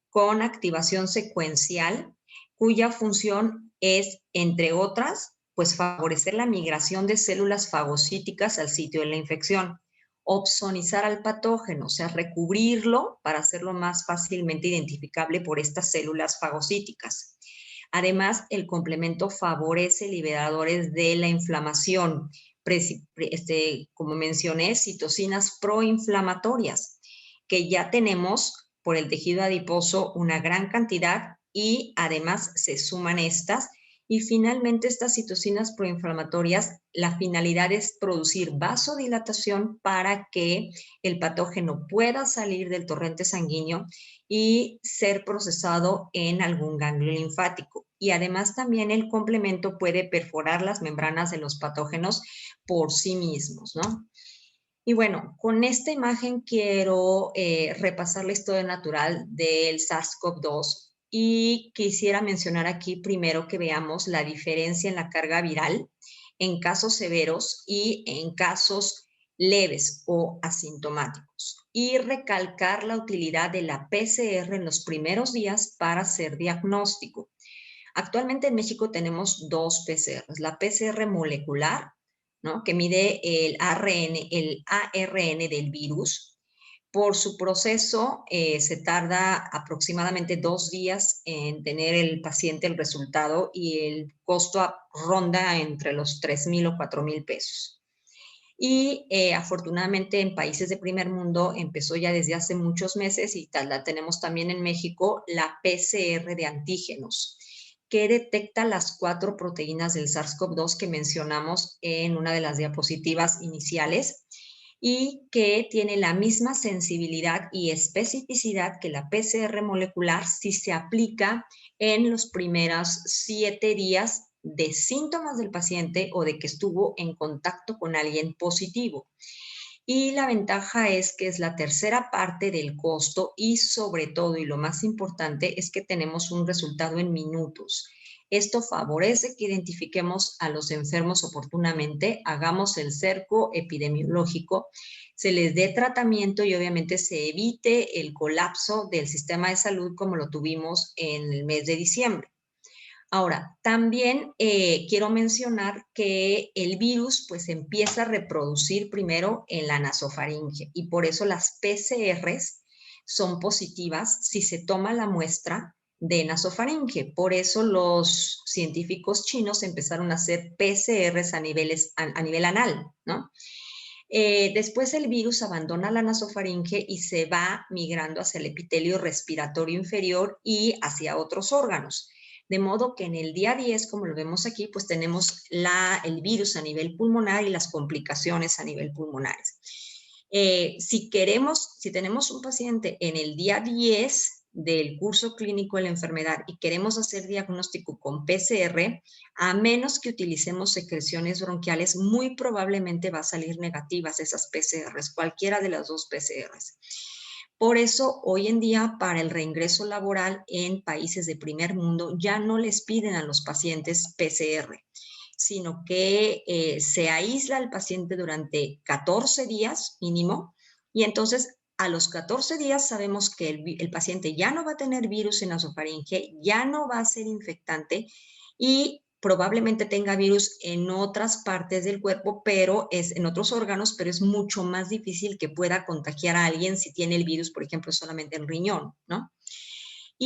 con activación secuencial, cuya función es, entre otras, pues favorecer la migración de células fagocíticas al sitio de la infección, opsonizar al patógeno, o sea, recubrirlo para hacerlo más fácilmente identificable por estas células fagocíticas. Además, el complemento favorece liberadores de la inflamación, como mencioné, citocinas proinflamatorias, que ya tenemos por el tejido adiposo una gran cantidad y además se suman estas. Y finalmente, estas citocinas proinflamatorias, la finalidad es producir vasodilatación para que el patógeno pueda salir del torrente sanguíneo y ser procesado en algún ganglio linfático. Y además también el complemento puede perforar las membranas de los patógenos por sí mismos, ¿no? Y bueno, con esta imagen quiero repasar la historia natural del SARS-CoV-2 y quisiera mencionar aquí primero que veamos la diferencia en la carga viral en casos severos y en casos leves o asintomáticos y recalcar la utilidad de la PCR en los primeros días para hacer diagnóstico. Actualmente en México tenemos dos PCRs, la PCR molecular, ¿no?, que mide el ARN del virus. Por su proceso se tarda aproximadamente 2 días en tener el paciente el resultado y el costo ronda entre los 3,000 o 4,000 pesos. Y afortunadamente en países de primer mundo empezó ya desde hace muchos meses y la tenemos también en México, la PCR de antígenos, que detecta las 4 proteínas del SARS-CoV-2 que mencionamos en una de las diapositivas iniciales y que tiene la misma sensibilidad y especificidad que la PCR molecular si se aplica en los primeros 7 días de síntomas del paciente o de que estuvo en contacto con alguien positivo. Y la ventaja es que es la tercera parte del costo y sobre todo, y lo más importante, es que tenemos un resultado en minutos. Esto favorece que identifiquemos a los enfermos oportunamente, hagamos el cerco epidemiológico, se les dé tratamiento y obviamente se evite el colapso del sistema de salud como lo tuvimos en el mes de diciembre. Ahora, también quiero mencionar que el virus pues empieza a reproducir primero en la nasofaringe y por eso las PCRs son positivas si se toma la muestra de nasofaringe. Por eso los científicos chinos empezaron a hacer PCRs a nivel anal, ¿no? Después el virus abandona la nasofaringe y se va migrando hacia el epitelio respiratorio inferior y hacia otros órganos. De modo que en el día 10, como lo vemos aquí, pues tenemos el virus a nivel pulmonar y las complicaciones a nivel pulmonares. Si tenemos un paciente en el día 10 del curso clínico de la enfermedad y queremos hacer diagnóstico con PCR, a menos que utilicemos secreciones bronquiales, muy probablemente va a salir negativas esas PCRs, cualquiera de las dos PCRs. Por eso, hoy en día, para el reingreso laboral en países de primer mundo, ya no les piden a los pacientes PCR, sino que se aísla al paciente durante 14 días mínimo, y entonces a los 14 días sabemos que el paciente ya no va a tener virus en nasofaringe, ya no va a ser infectante y probablemente tenga virus en otras partes del cuerpo, pero es en otros órganos, pero es mucho más difícil que pueda contagiar a alguien si tiene el virus, por ejemplo, solamente en riñón, ¿no?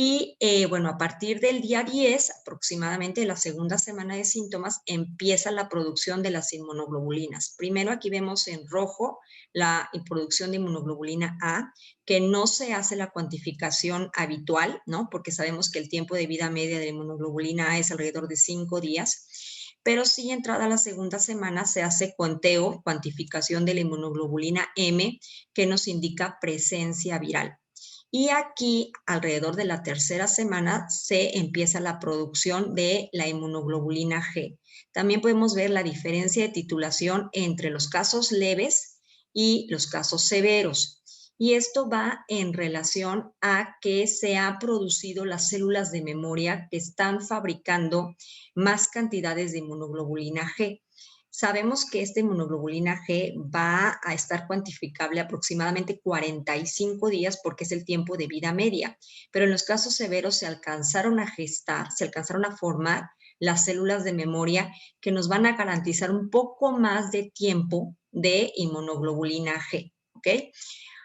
Y bueno, a partir del día 10, aproximadamente la segunda semana de síntomas, empieza la producción de las inmunoglobulinas. Primero aquí vemos en rojo la producción de inmunoglobulina A, que no se hace la cuantificación habitual, ¿no? Porque sabemos que el tiempo de vida media de la inmunoglobulina A es alrededor de 5 días. Pero sí, entrada la segunda semana, se hace conteo, cuantificación de la inmunoglobulina M, que nos indica presencia viral. Y aquí, alrededor de la tercera semana, se empieza la producción de la inmunoglobulina G. También podemos ver la diferencia de titulación entre los casos leves y los casos severos. Y esto va en relación a que se han producido las células de memoria que están fabricando más cantidades de inmunoglobulina G. Sabemos que esta inmunoglobulina G va a estar cuantificable aproximadamente 45 días porque es el tiempo de vida media, pero en los casos severos se alcanzaron a gestar, se alcanzaron a formar las células de memoria que nos van a garantizar un poco más de tiempo de inmunoglobulina G, ¿ok?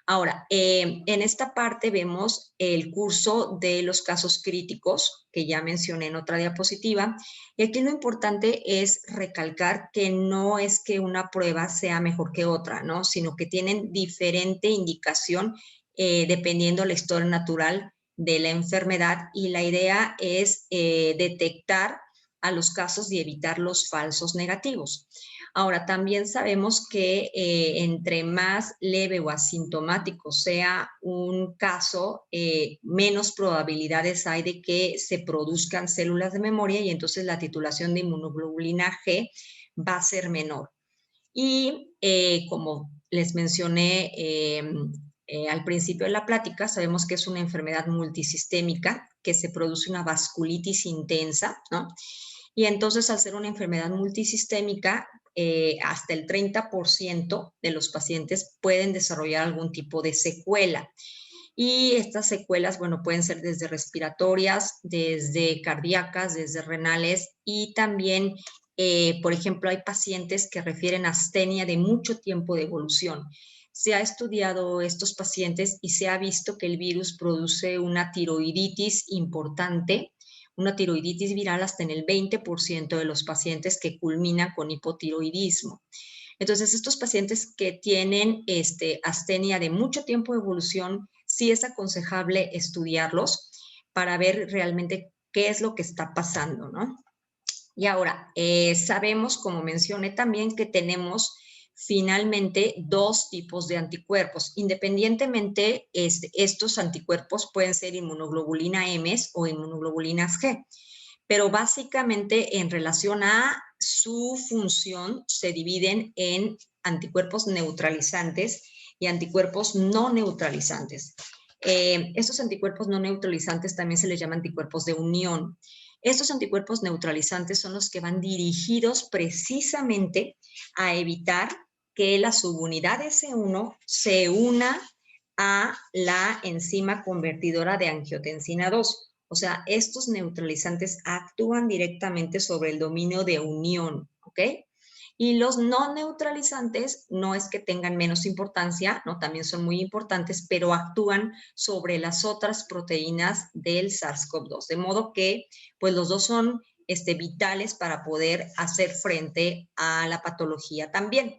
Ahora, en esta parte vemos el curso de los casos críticos, que ya mencioné en otra diapositiva, y aquí lo importante es recalcar que no es que una prueba sea mejor que otra, ¿no? Sino que tienen diferente indicación dependiendo la historia natural de la enfermedad, y la idea es detectar a los casos y evitar los falsos negativos. Ahora, también sabemos que entre más leve o asintomático sea un caso, menos probabilidades hay de que se produzcan células de memoria, y entonces la titulación de inmunoglobulina G va a ser menor. Y como les mencioné al principio de la plática, sabemos que es una enfermedad multisistémica, que se produce una vasculitis intensa, ¿no? Y entonces, al ser una enfermedad multisistémica, hasta el 30% de los pacientes pueden desarrollar algún tipo de secuela. Y estas secuelas, bueno, pueden ser desde respiratorias, desde cardíacas, desde renales, y también, por ejemplo, hay pacientes que refieren astenia de mucho tiempo de evolución. Se ha estudiado estos pacientes y se ha visto que el virus produce una tiroiditis importante, una tiroiditis viral hasta en el 20% de los pacientes, que culminan con hipotiroidismo. Entonces, estos pacientes que tienen astenia de mucho tiempo de evolución, sí es aconsejable estudiarlos para ver realmente qué es lo que está pasando, ¿no? Y ahora, sabemos, como mencioné también, que tenemos finalmente dos tipos de anticuerpos. Independientemente, estos anticuerpos pueden ser inmunoglobulina M o inmunoglobulinas G, pero básicamente en relación a su función se dividen en anticuerpos neutralizantes y anticuerpos no neutralizantes. Estos anticuerpos no neutralizantes también se les llama anticuerpos de unión. Estos anticuerpos neutralizantes son los que van dirigidos precisamente a evitar que la subunidad S1 se una a la enzima convertidora de angiotensina 2. O sea, estos neutralizantes actúan directamente sobre el dominio de unión, ¿ok? Y los no neutralizantes no es que tengan menos importancia, ¿no? También son muy importantes, pero actúan sobre las otras proteínas del SARS-CoV-2. De modo que, pues los dos son vitales para poder hacer frente a la patología también.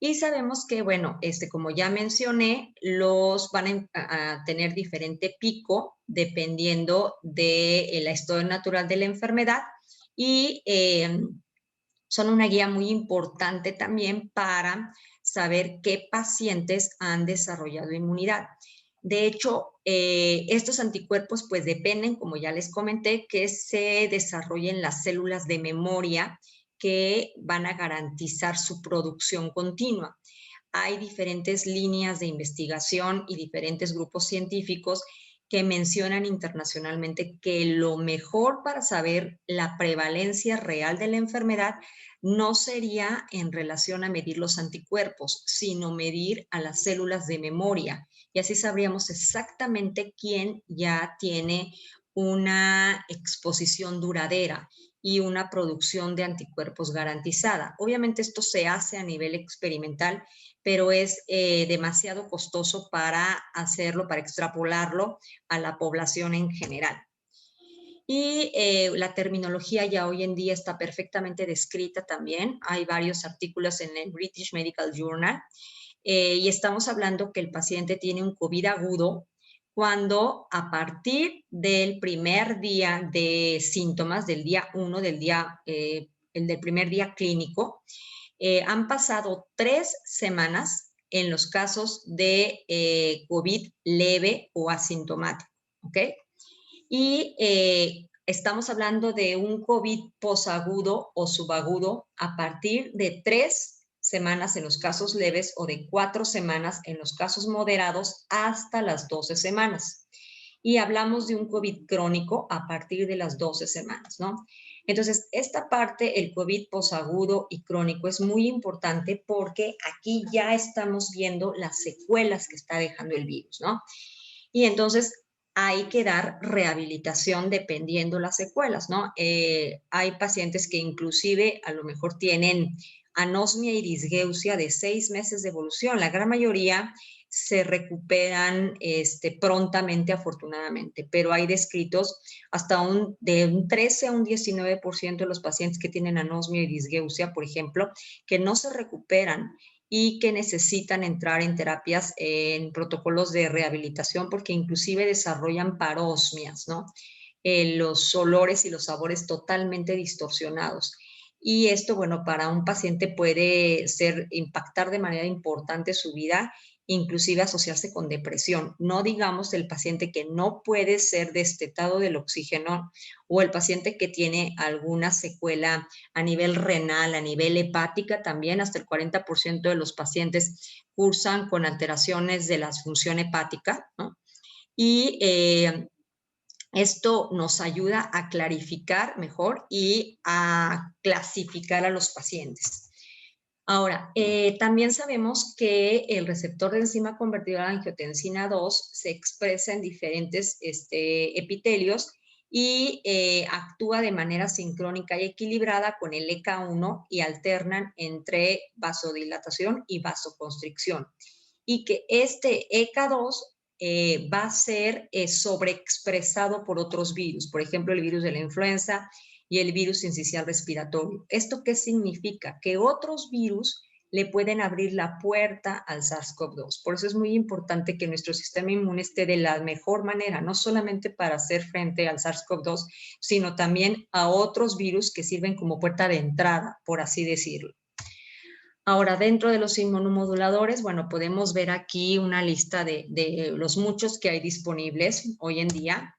Y sabemos que, bueno, como ya mencioné, los van a tener diferente pico dependiendo de la historia natural de la enfermedad, y son una guía muy importante también para saber qué pacientes han desarrollado inmunidad. De hecho, estos anticuerpos pues dependen, como ya les comenté, que se desarrollen las células de memoria que van a garantizar su producción continua. Hay diferentes líneas de investigación y diferentes grupos científicos que mencionan internacionalmente que lo mejor para saber la prevalencia real de la enfermedad no sería en relación a medir los anticuerpos, sino medir a las células de memoria. Y así sabríamos exactamente quién ya tiene una exposición duradera y una producción de anticuerpos garantizada. Obviamente esto se hace a nivel experimental, pero es demasiado costoso para hacerlo, para extrapolarlo a la población en general. Y la terminología ya hoy en día está perfectamente descrita también. Hay varios artículos en el British Medical Journal, y estamos hablando que el paciente tiene un COVID agudo cuando a partir del primer día de síntomas, del día 1, el del primer día clínico, han pasado 3 semanas en los casos de COVID leve o asintomático, ¿ok? Y estamos hablando de un COVID posagudo o subagudo a partir de 3 semanas en los casos leves, o de 4 semanas en los casos moderados, hasta las 12 semanas. Y hablamos de un COVID crónico a partir de las 12 semanas, ¿no? Entonces, esta parte, el COVID posagudo y crónico, es muy importante porque aquí ya estamos viendo las secuelas que está dejando el virus, ¿no? Y entonces hay que dar rehabilitación dependiendo las secuelas, ¿no? Hay pacientes que inclusive a lo mejor tienen anosmia y disgeusia de 6 meses de evolución. La gran mayoría se recuperan prontamente, afortunadamente, pero hay descritos hasta de un 13 a un 19% de los pacientes que tienen anosmia y disgeusia, por ejemplo, que no se recuperan y que necesitan entrar en terapias, en protocolos de rehabilitación, porque inclusive desarrollan parosmias, ¿no? Los olores y los sabores totalmente distorsionados. Y esto, bueno, para un paciente puede impactar de manera importante su vida, inclusive asociarse con depresión. No digamos el paciente que no puede ser destetado del oxígeno o el paciente que tiene alguna secuela a nivel renal, a nivel hepática también. Hasta el 40% de los pacientes cursan con alteraciones de la función hepática, ¿no? Y esto nos ayuda a clarificar mejor y a clasificar a los pacientes. Ahora, también sabemos que el receptor de enzima convertidora de angiotensina 2 se expresa en diferentes epitelios y actúa de manera sincrónica y equilibrada con el ECA1 y alternan entre vasodilatación y vasoconstricción. Y que este ECA2 va a ser sobreexpresado por otros virus, por ejemplo, el virus de la influenza y el virus sincicial respiratorio. ¿Esto qué significa? Que otros virus le pueden abrir la puerta al SARS-CoV-2. Por eso es muy importante que nuestro sistema inmune esté de la mejor manera, no solamente para hacer frente al SARS-CoV-2, sino también a otros virus que sirven como puerta de entrada, por así decirlo. Ahora, dentro de los inmunomoduladores, bueno, podemos ver aquí una lista de los muchos que hay disponibles hoy en día.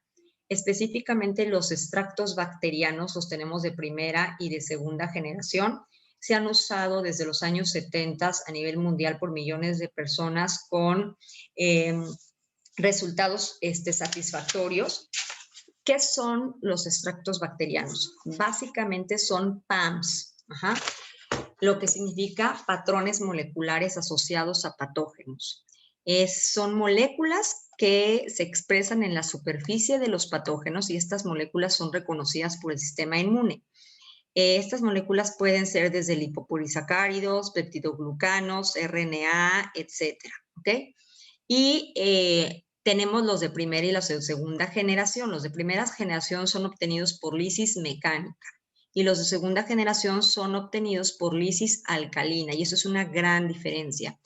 Específicamente los extractos bacterianos los tenemos de primera y de segunda generación. Se han usado desde los años 70 a nivel mundial por millones de personas con resultados satisfactorios. ¿Qué son los extractos bacterianos? Básicamente son PAMs, lo que significa patrones moleculares asociados a patógenos. Son moléculas que se expresan en la superficie de los patógenos y estas moléculas son reconocidas por el sistema inmune. Estas moléculas pueden ser desde lipopolisacáridos, peptidoglucanos, RNA, etcétera, ¿ok? Y tenemos los de primera y los de segunda generación. Los de primera generación son obtenidos por lisis mecánica y los de segunda generación son obtenidos por lisis alcalina, y eso es una gran diferencia,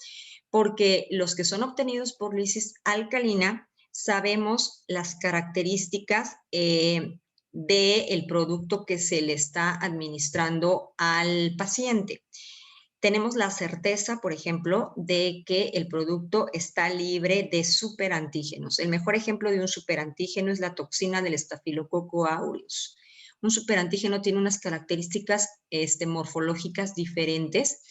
porque los que son obtenidos por lisis alcalina sabemos las características del producto que se le está administrando al paciente. Tenemos la certeza, por ejemplo, de que el producto está libre de superantígenos. El mejor ejemplo de un superantígeno es la toxina del Staphylococcus aureus. Un superantígeno tiene unas características morfológicas diferentes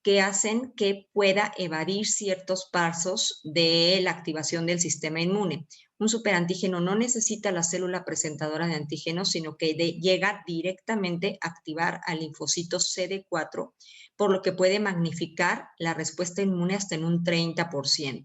que hacen que pueda evadir ciertos pasos de la activación del sistema inmune. Un superantígeno no necesita la célula presentadora de antígenos, sino que llega directamente a activar al linfocito CD4, por lo que puede magnificar la respuesta inmune hasta en un 30%.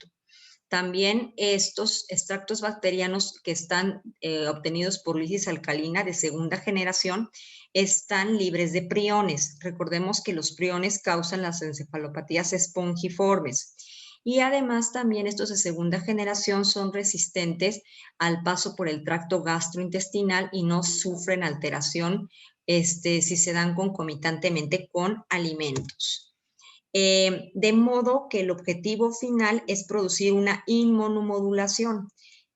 También estos extractos bacterianos que están obtenidos por lisis alcalina de segunda generación están libres de priones. Recordemos que los priones causan las encefalopatías espongiformes. Y además también estos de segunda generación son resistentes al paso por el tracto gastrointestinal y no sufren alteración si se dan concomitantemente con alimentos. De modo que el objetivo final es producir una inmunomodulación,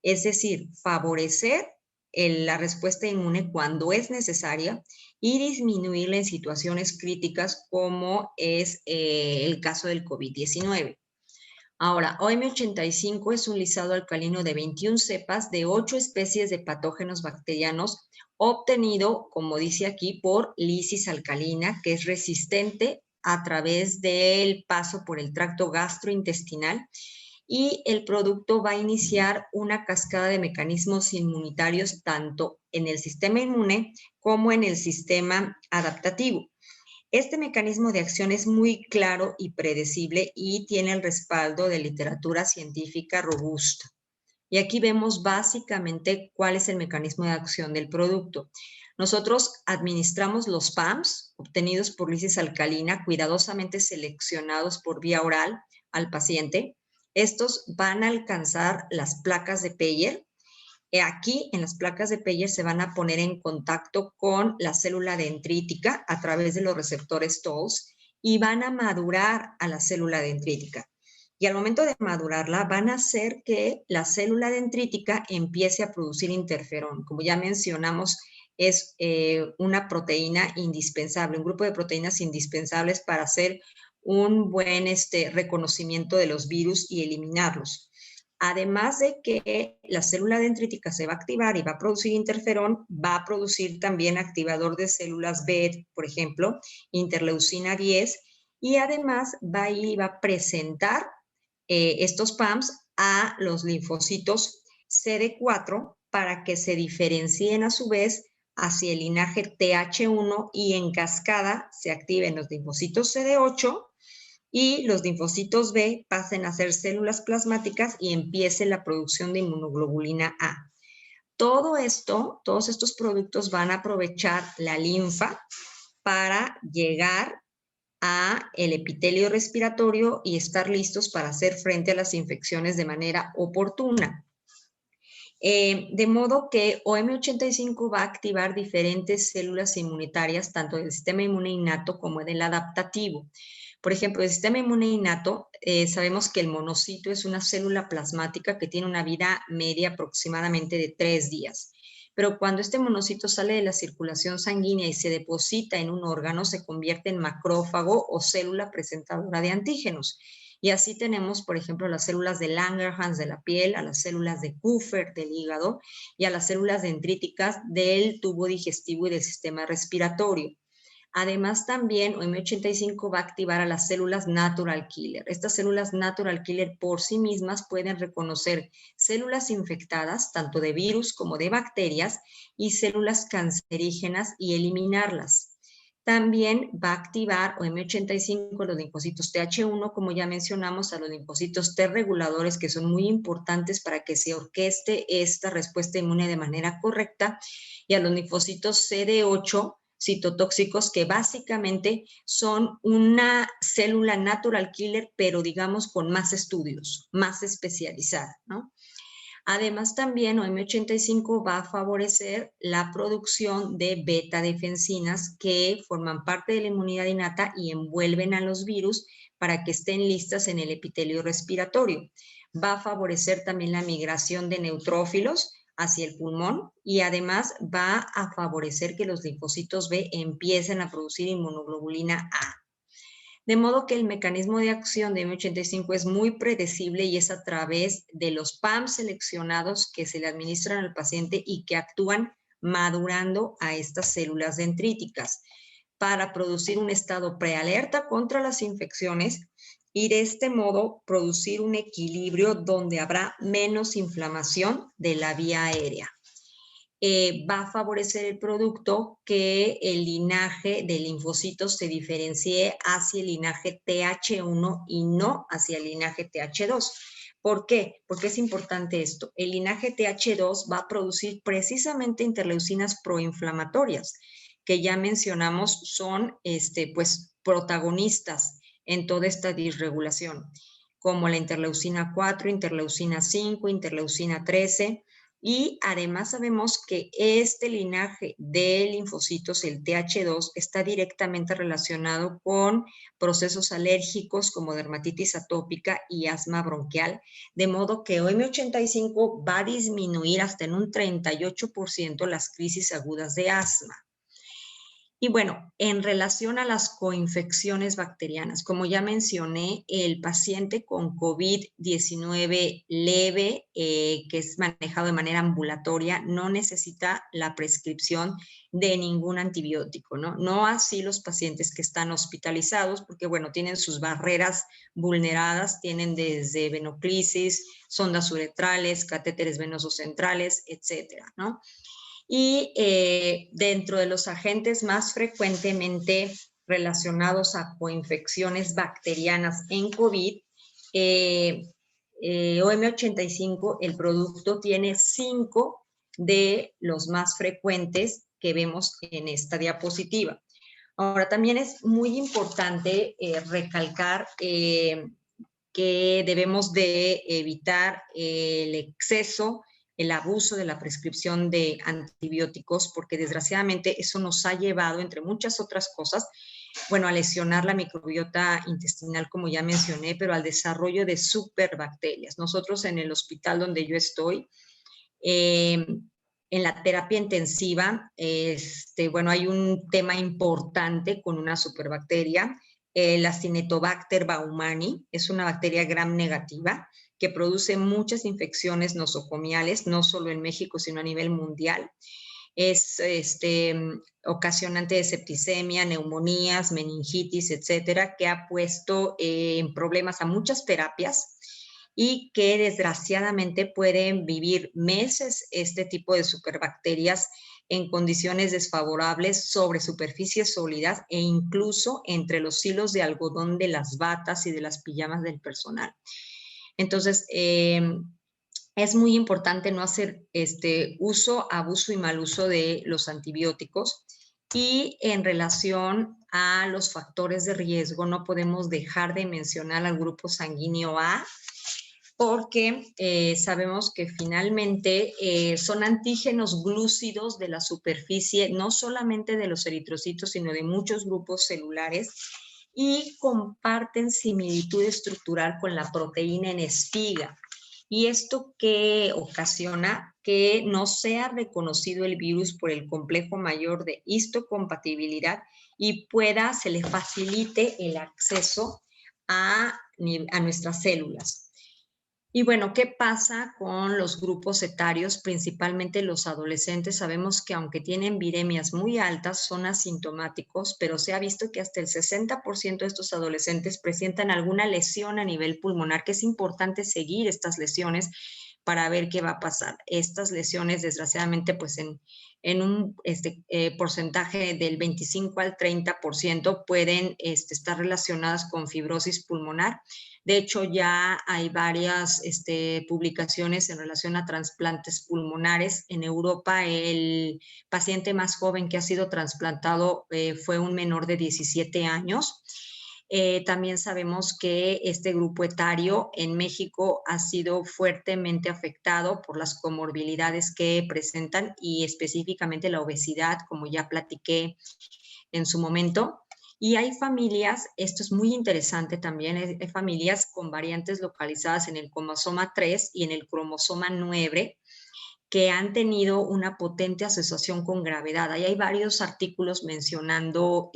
es decir, favorecer la respuesta inmune cuando es necesaria y disminuirla en situaciones críticas como es el caso del COVID-19. Ahora, OM85 es un lisado alcalino de 21 cepas de 8 especies de patógenos bacterianos obtenido, como dice aquí, por lisis alcalina, que es resistente a través del paso por el tracto gastrointestinal, y el producto va a iniciar una cascada de mecanismos inmunitarios tanto en el sistema inmune como en el sistema adaptativo. Este mecanismo de acción es muy claro y predecible y tiene el respaldo de literatura científica robusta. Y aquí vemos básicamente cuál es el mecanismo de acción del producto. Nosotros administramos los PAMs obtenidos por lisis alcalina, cuidadosamente seleccionados por vía oral al paciente. Estos van a alcanzar las placas de Peyer. Aquí en las placas de Peyer se van a poner en contacto con la célula dendrítica a través de los receptores TOLS y van a madurar a la célula dendrítica. Y al momento de madurarla van a hacer que la célula dendrítica empiece a producir interferón. Como ya mencionamos, es una proteína indispensable, un grupo de proteínas indispensables para hacer un buen reconocimiento de los virus y eliminarlos. Además de que la célula dendrítica se va a activar y va a producir interferón, va a producir también activador de células B, por ejemplo, interleucina 10, y además va a presentar estos PAMs a los linfocitos CD4 para que se diferencien a su vez hacia el linaje TH1 y en cascada se activen los linfocitos CD8 y los linfocitos B pasen a ser células plasmáticas y empiece la producción de inmunoglobulina A. Todo esto, todos estos productos van a aprovechar la linfa para llegar a el epitelio respiratorio y estar listos para hacer frente a las infecciones de manera oportuna. De modo que OM85 va a activar diferentes células inmunitarias, tanto del sistema inmune innato como del adaptativo. Por ejemplo, el sistema inmune innato, sabemos que el monocito es una célula plasmática que tiene una vida media aproximadamente de 3 días. Pero cuando este monocito sale de la circulación sanguínea y se deposita en un órgano, se convierte en macrófago o célula presentadora de antígenos. Y así tenemos, por ejemplo, las células de Langerhans de la piel, a las células de Kupffer del hígado y a las células dendríticas del tubo digestivo y del sistema respiratorio. Además, también OM85 va a activar a las células natural killer. Estas células natural killer por sí mismas pueden reconocer células infectadas, tanto de virus como de bacterias, y células cancerígenas y eliminarlas. También va a activar OM85 los linfocitos TH1, como ya mencionamos, a los linfocitos T reguladores, que son muy importantes para que se orqueste esta respuesta inmune de manera correcta, y a los linfocitos CD8, citotóxicos, que básicamente son una célula natural killer, pero digamos con más estudios, más especializada, ¿no? Además, también OM85 va a favorecer la producción de beta-defensinas que forman parte de la inmunidad innata y envuelven a los virus para que estén listas en el epitelio respiratorio. Va a favorecer también la migración de neutrófilos hacia el pulmón y además va a favorecer que los linfocitos B empiecen a producir inmunoglobulina A. De modo que el mecanismo de acción de M85 es muy predecible y es a través de los PAM seleccionados que se le administran al paciente y que actúan madurando a estas células dendríticas para producir un estado prealerta contra las infecciones y de este modo producir un equilibrio donde habrá menos inflamación de la vía aérea. Va a favorecer el producto que el linaje de linfocitos se diferencie hacia el linaje TH1 y no hacia el linaje TH2. ¿Por qué? Porque es importante esto. El linaje TH2 va a producir precisamente interleucinas proinflamatorias, que ya mencionamos son pues, protagonistas en toda esta disregulación, como la interleucina 4, interleucina 5, interleucina 13, y además sabemos que este linaje de linfocitos, el TH2, está directamente relacionado con procesos alérgicos como dermatitis atópica y asma bronquial, de modo que OM85 va a disminuir hasta en un 38% las crisis agudas de asma. Y bueno, en relación a las coinfecciones bacterianas, como ya mencioné, el paciente con COVID-19 leve, que es manejado de manera ambulatoria, no necesita la prescripción de ningún antibiótico, ¿no? No así los pacientes que están hospitalizados, porque bueno, tienen sus barreras vulneradas, tienen desde venoclisis, sondas uretrales, catéteres venosos centrales, etcétera, ¿no? Y dentro de los agentes más frecuentemente relacionados a coinfecciones bacterianas en COVID, OM85, el producto, tiene 5 de los más frecuentes que vemos en esta diapositiva. Ahora, también es muy importante recalcar que debemos de evitar el exceso, el abuso de la prescripción de antibióticos, porque desgraciadamente eso nos ha llevado, entre muchas otras cosas, bueno, a lesionar la microbiota intestinal, como ya mencioné, pero al desarrollo de superbacterias. Nosotros en el hospital donde yo estoy, en la terapia intensiva, bueno, hay un tema importante con una superbacteria, la Cinetobacter baumani, es una bacteria gram negativa que produce muchas infecciones nosocomiales, no solo en México, sino a nivel mundial. Es ocasionante de septicemia, neumonías, meningitis, etcétera, que ha puesto en problemas a muchas terapias y que desgraciadamente pueden vivir meses este tipo de superbacterias en condiciones desfavorables sobre superficies sólidas e incluso entre los hilos de algodón de las batas y de las pijamas del personal. Entonces, es muy importante no hacer uso, abuso y mal uso de los antibióticos. Y en relación a los factores de riesgo, no podemos dejar de mencionar al grupo sanguíneo A, porque sabemos que finalmente son antígenos glúcidos de la superficie, no solamente de los eritrocitos, sino de muchos grupos celulares, y comparten similitud estructural con la proteína en espiga. ¿Y esto qué ocasiona? Que no sea reconocido el virus por el complejo mayor de histocompatibilidad y se le facilite el acceso a nuestras células. Y bueno, ¿qué pasa con los grupos etarios, principalmente los adolescentes? Sabemos que aunque tienen viremias muy altas, son asintomáticos, pero se ha visto que hasta el 60% de estos adolescentes presentan alguna lesión a nivel pulmonar, que es importante seguir estas lesiones para ver qué va a pasar. Estas lesiones, desgraciadamente, pues en un porcentaje del 25 al 30% pueden estar relacionadas con fibrosis pulmonar. De hecho, ya hay varias publicaciones en relación a trasplantes pulmonares. En Europa, el paciente más joven que ha sido trasplantado fue un menor de 17 años. También sabemos que este grupo etario en México ha sido fuertemente afectado por las comorbilidades que presentan y específicamente la obesidad, como ya platiqué en su momento. Y hay familias, esto es muy interesante también, hay familias con variantes localizadas en el cromosoma 3 y en el cromosoma 9 que han tenido una potente asociación con gravedad. Ahí hay varios artículos mencionando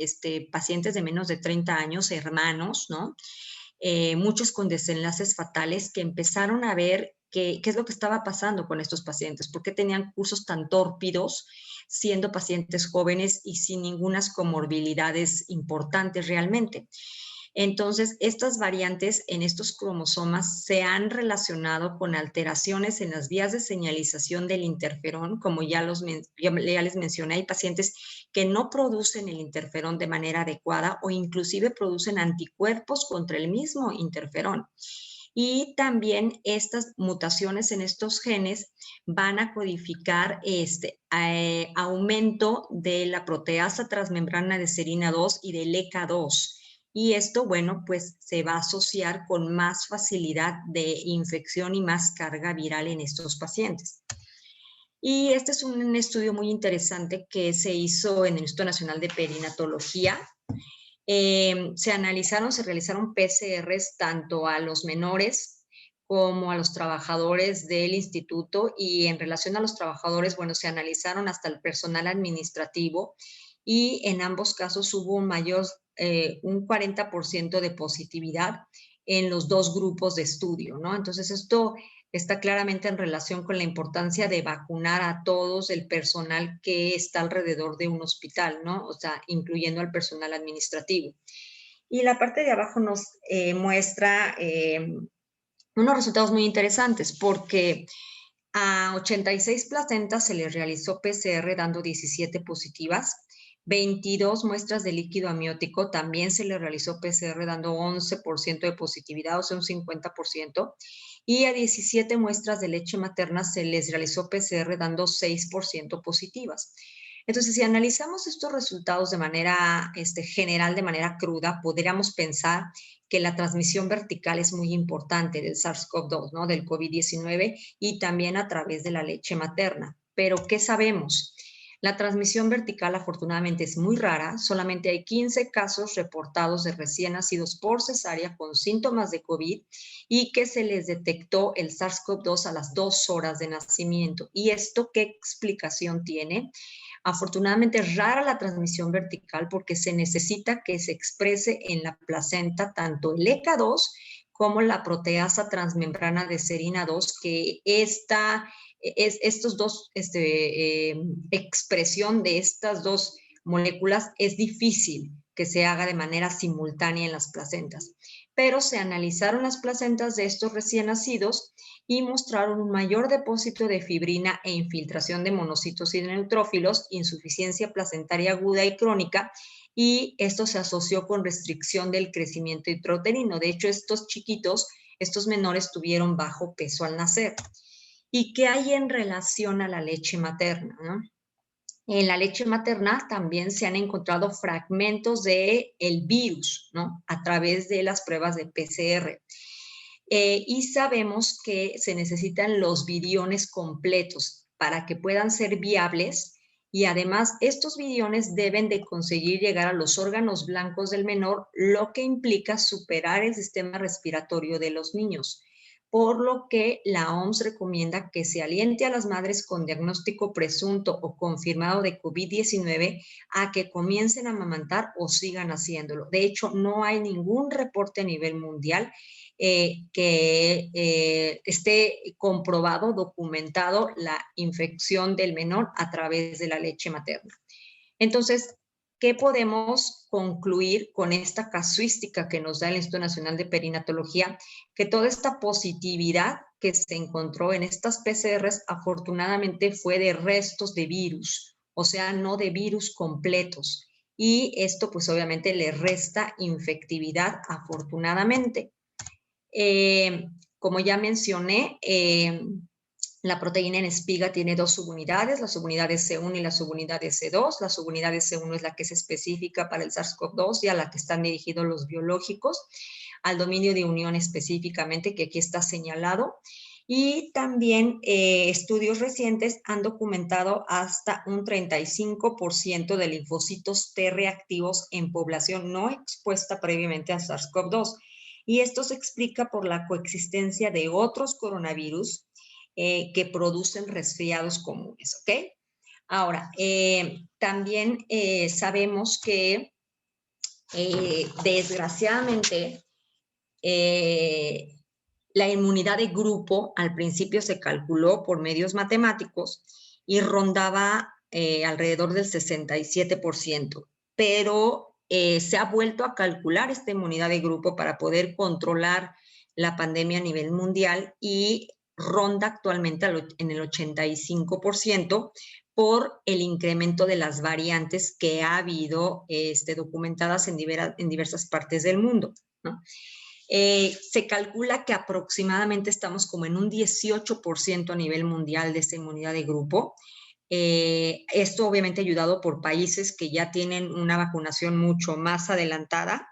pacientes de menos de 30 años, hermanos, ¿no? Muchos con desenlaces fatales que empezaron a ver qué es lo que estaba pasando con estos pacientes, por qué tenían cursos tan tórpidos siendo pacientes jóvenes y sin ningunas comorbilidades importantes realmente. Entonces, estas variantes en estos cromosomas se han relacionado con alteraciones en las vías de señalización del interferón, como ya les mencioné, hay pacientes que no producen el interferón de manera adecuada o inclusive producen anticuerpos contra el mismo interferón. Y también estas mutaciones en estos genes van a codificar aumento de la proteasa transmembrana de serina 2 y del ECA2. Y esto, bueno, pues se va a asociar con más facilidad de infección y más carga viral en estos pacientes. Y este es un estudio muy interesante que se hizo en el Instituto Nacional de Perinatología. Se realizaron PCRs tanto a los menores como a los trabajadores del instituto, y en relación a los trabajadores, bueno, se analizaron hasta el personal administrativo y en ambos casos hubo un 40% de positividad en los dos grupos de estudio, ¿no? Entonces esto está claramente en relación con la importancia de vacunar a todos el personal que está alrededor de un hospital, ¿no? O sea, incluyendo al personal administrativo. Y la parte de abajo nos muestra unos resultados muy interesantes, porque a 86 placentas se les realizó PCR dando 17 positivas, 22 muestras de líquido amniótico también se les realizó PCR dando 11% de positividad, o sea, un 50%, y a 17 muestras de leche materna se les realizó PCR dando 6% positivas. Entonces, si analizamos estos resultados de manera general, de manera cruda, podríamos pensar que la transmisión vertical es muy importante del SARS-CoV-2, ¿no? Del COVID-19 y también a través de la leche materna. Pero, ¿qué sabemos? La transmisión vertical afortunadamente es muy rara, solamente hay 15 casos reportados de recién nacidos por cesárea con síntomas de COVID y que se les detectó el SARS-CoV-2 a las 2 horas de nacimiento. ¿Y esto qué explicación tiene? Afortunadamente es rara la transmisión vertical porque se necesita que se exprese en la placenta tanto el ECA2 como la proteasa transmembrana de serina 2, que estos dos, expresión de estas dos moléculas es difícil que se haga de manera simultánea en las placentas. Pero se analizaron las placentas de estos recién nacidos y mostraron un mayor depósito de fibrina e infiltración de monocitos y de neutrófilos, insuficiencia placentaria aguda y crónica, y esto se asoció con restricción del crecimiento intrauterino. De hecho, estos chiquitos, estos menores tuvieron bajo peso al nacer. ¿Y qué hay en relación a la leche materna, ¿no? En la leche materna también se han encontrado fragmentos del virus, ¿no? A través de las pruebas de PCR. Y sabemos que se necesitan los viriones completos para que puedan ser viables, y además estos viriones deben de conseguir llegar a los órganos blancos del menor, lo que implica superar el sistema respiratorio de los niños. Por lo que la OMS recomienda que se aliente a las madres con diagnóstico presunto o confirmado de COVID-19 a que comiencen a amamantar o sigan haciéndolo. De hecho, no hay ningún reporte a nivel mundial que esté comprobado, documentado la infección del menor a través de la leche materna. Entonces, ¿qué podemos concluir con esta casuística que nos da el Instituto Nacional de Perinatología? Que toda esta positividad que se encontró en estas PCRs afortunadamente fue de restos de virus, o sea, no de virus completos. Y esto pues obviamente le resta infectividad afortunadamente. Como ya mencioné, la proteína en espiga tiene dos subunidades, las subunidades C1 y las subunidades C2. La subunidad C1 es la que es específica para el SARS-CoV-2 y a la que están dirigidos los biológicos, al dominio de unión específicamente, que aquí está señalado. Y también estudios recientes han documentado hasta un 35% de linfocitos T reactivos en población no expuesta previamente a SARS-CoV-2. Y esto se explica por la coexistencia de otros coronavirus que producen resfriados comunes, ¿ok? Ahora, también sabemos que desgraciadamente la inmunidad de grupo al principio se calculó por medios matemáticos y rondaba alrededor del 67%, pero se ha vuelto a calcular esta inmunidad de grupo para poder controlar la pandemia a nivel mundial y ronda actualmente en el 85% por el incremento de las variantes que ha habido documentadas en diversas partes del mundo, ¿no? Se calcula que aproximadamente estamos como en un 18% a nivel mundial de esta inmunidad de grupo. Esto obviamente ayudado por países que ya tienen una vacunación mucho más adelantada.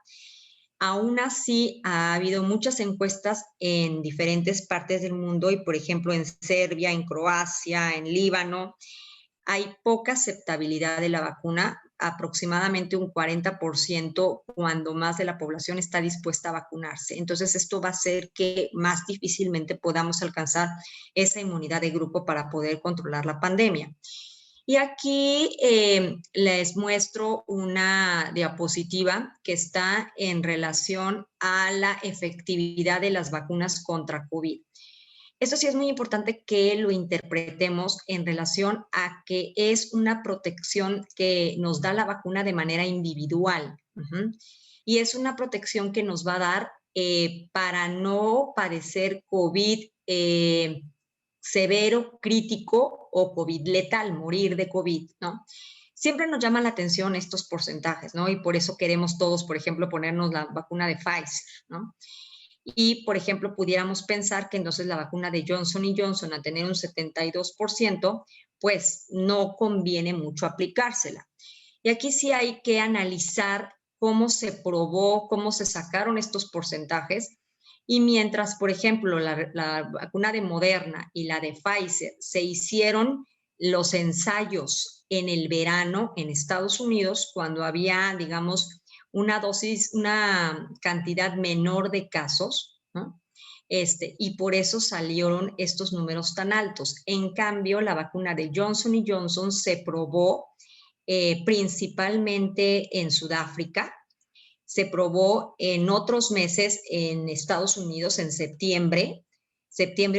Aún así, ha habido muchas encuestas en diferentes partes del mundo y, por ejemplo, en Serbia, en Croacia, en Líbano, hay poca aceptabilidad de la vacuna, aproximadamente un 40% cuando más de la población está dispuesta a vacunarse. Entonces, esto va a hacer que más difícilmente podamos alcanzar esa inmunidad de grupo para poder controlar la pandemia. Y aquí les muestro una diapositiva que está en relación a la efectividad de las vacunas contra COVID. Esto sí es muy importante que lo interpretemos en relación a que es una protección que nos da la vacuna de manera individual. Y es una protección que nos va a dar para no padecer COVID severo, crítico o COVID letal, morir de COVID, ¿no? Siempre nos llama la atención estos porcentajes, ¿no? Y por eso queremos todos, por ejemplo, ponernos la vacuna de Pfizer, ¿no? Y, por ejemplo, pudiéramos pensar que entonces la vacuna de Johnson & Johnson, a tener un 72%, pues no conviene mucho aplicársela. Y aquí sí hay que analizar cómo se probó, cómo se sacaron estos porcentajes. Y mientras, por ejemplo, la vacuna de Moderna y la de Pfizer se hicieron los ensayos en el verano en Estados Unidos, cuando había, digamos, una cantidad menor de casos, ¿no? Y por eso salieron estos números tan altos. En cambio, la vacuna de Johnson & Johnson se probó principalmente en Sudáfrica, se probó en otros meses en Estados Unidos en septiembre,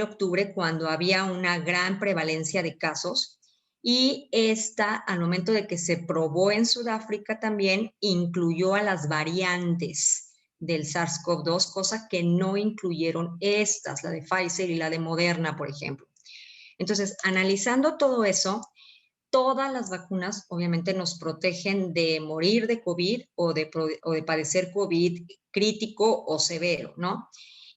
octubre, cuando había una gran prevalencia de casos. Y esta, al momento de que se probó en Sudáfrica también, incluyó a las variantes del SARS-CoV-2, cosa que no incluyeron estas, la de Pfizer y la de Moderna, por ejemplo. Entonces, analizando todo eso, todas las vacunas obviamente nos protegen de morir de COVID o de padecer COVID crítico o severo, ¿no?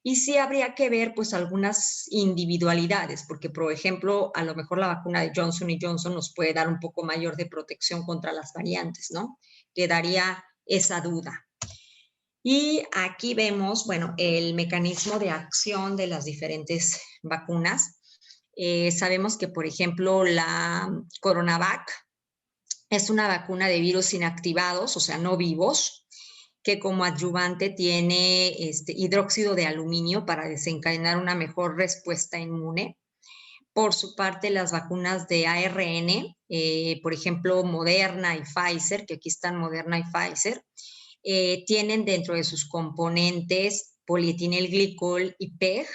Y sí habría que ver pues algunas individualidades, porque por ejemplo, a lo mejor la vacuna de Johnson & Johnson nos puede dar un poco mayor de protección contra las variantes, ¿no? Quedaría esa duda. Y aquí vemos, bueno, el mecanismo de acción de las diferentes vacunas. Sabemos que, por ejemplo, la CoronaVac es una vacuna de virus inactivados, o sea, no vivos, que como adyuvante tiene hidróxido de aluminio para desencadenar una mejor respuesta inmune. Por su parte, las vacunas de ARN, por ejemplo, Moderna y Pfizer, que aquí están Moderna y Pfizer, tienen dentro de sus componentes polietilenglicol y PEG,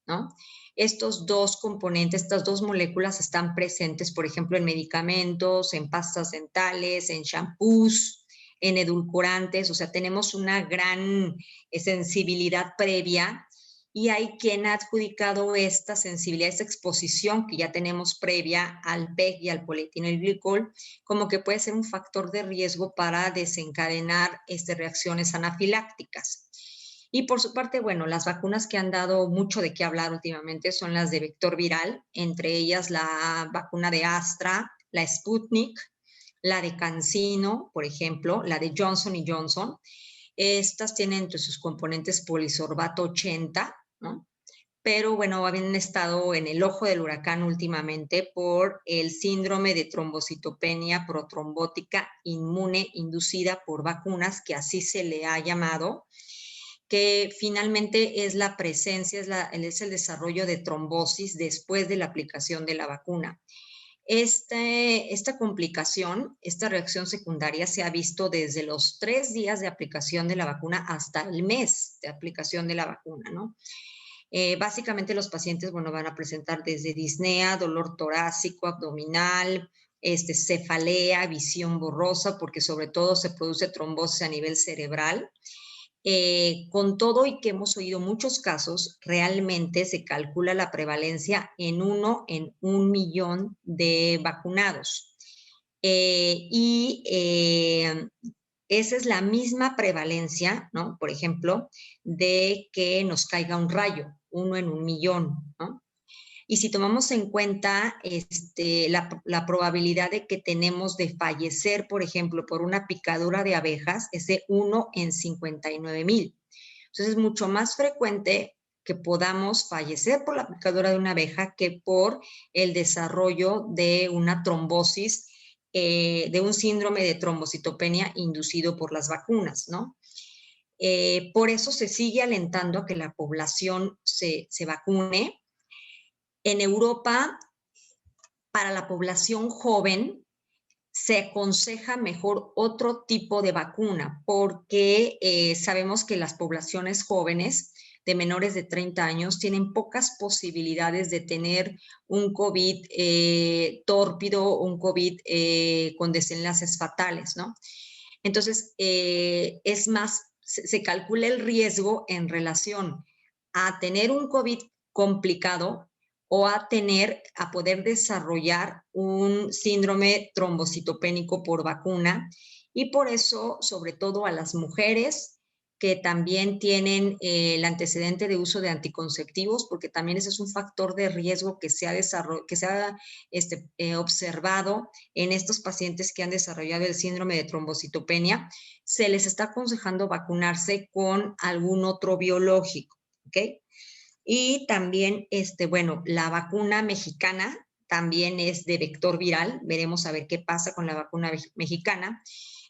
¿no? Estos dos componentes, estas dos moléculas están presentes, por ejemplo, en medicamentos, en pastas dentales, en shampoos, en edulcorantes, o sea, tenemos una gran sensibilidad previa y hay quien ha adjudicado esta sensibilidad, esta exposición que ya tenemos previa al PEG y al polietilenglicol, como que puede ser un factor de riesgo para desencadenar reacciones anafilácticas. Y por su parte, bueno, las vacunas que han dado mucho de qué hablar últimamente son las de vector viral, entre ellas la vacuna de Astra, la Sputnik, la de CanSino, por ejemplo, la de Johnson & Johnson. Estas tienen entre sus componentes polisorbato 80, ¿no? Pero bueno, habían estado en el ojo del huracán últimamente por el síndrome de trombocitopenia protrombótica inmune inducida por vacunas, que así se le ha llamado, que finalmente es la presencia, es el desarrollo de trombosis después de la aplicación de la vacuna. Esta complicación, esta reacción secundaria se ha visto desde los 3 días de aplicación de la vacuna hasta el mes de aplicación de la vacuna, ¿no? Básicamente los pacientes, bueno, van a presentar desde disnea, dolor torácico, abdominal, cefalea, visión borrosa, porque sobre todo se produce trombosis a nivel cerebral. Con todo y que hemos oído muchos casos, realmente se calcula la prevalencia en 1 en 1 millón de vacunados. Esa es la misma prevalencia, ¿no? Por ejemplo, de que nos caiga un rayo, 1 en 1 millón, ¿no? Y si tomamos en cuenta la probabilidad de que tenemos de fallecer, por ejemplo, por una picadura de abejas, es de 1 en 59,000. Entonces es mucho más frecuente que podamos fallecer por la picadura de una abeja que por el desarrollo de una trombosis, de un síndrome de trombocitopenia inducido por las vacunas, ¿no? Por eso se sigue alentando a que la población se vacune. En Europa, para la población joven, se aconseja mejor otro tipo de vacuna porque sabemos que las poblaciones jóvenes de menores de 30 años tienen pocas posibilidades de tener un COVID tórpido, un COVID con desenlaces fatales, ¿no? Entonces, es más, se calcula el riesgo en relación a tener un COVID complicado o a poder desarrollar un síndrome trombocitopénico por vacuna, y por eso, sobre todo a las mujeres que también tienen el antecedente de uso de anticonceptivos, porque también ese es un factor de riesgo que se ha observado en estos pacientes que han desarrollado el síndrome de trombocitopenia. Se les está aconsejando vacunarse con algún otro biológico, ¿ok? Y también, bueno, la vacuna mexicana también es de vector viral. Veremos a ver qué pasa con la vacuna mexicana.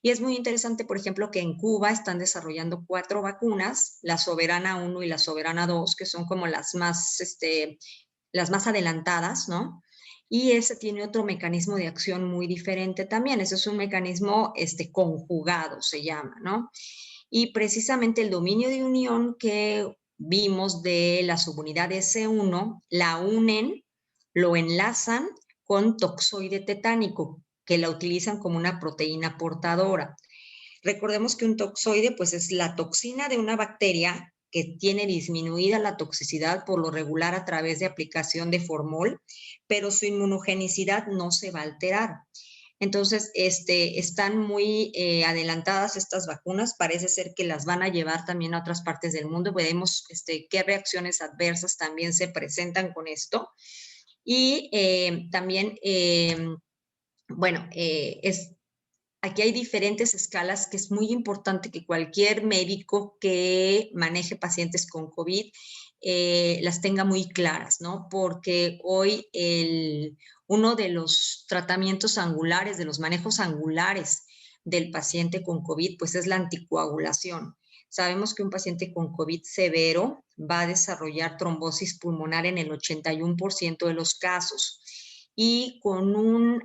Y es muy interesante, por ejemplo, que en Cuba están desarrollando 4 vacunas, la Soberana 1 y la Soberana 2, que son como las más adelantadas, ¿no? Y ese tiene otro mecanismo de acción muy diferente también. Ese es un mecanismo conjugado, se llama, ¿no? Y precisamente el dominio de unión que vimos de la subunidad S1, la unen, lo enlazan con toxoide tetánico, que la utilizan como una proteína portadora. Recordemos que un toxoide, pues, es la toxina de una bacteria que tiene disminuida la toxicidad por lo regular a través de aplicación de formol, pero su inmunogenicidad no se va a alterar. Entonces, están muy adelantadas estas vacunas. Parece ser que las van a llevar también a otras partes del mundo. Veremos qué reacciones adversas también se presentan con esto. Y también, bueno, aquí hay diferentes escalas que es muy importante que cualquier médico que maneje pacientes con COVID las tenga muy claras, ¿no? Porque hoy uno de los tratamientos angulares, de los manejos angulares del paciente con COVID, pues es la anticoagulación. Sabemos que un paciente con COVID severo va a desarrollar trombosis pulmonar en el 81% de los casos y con un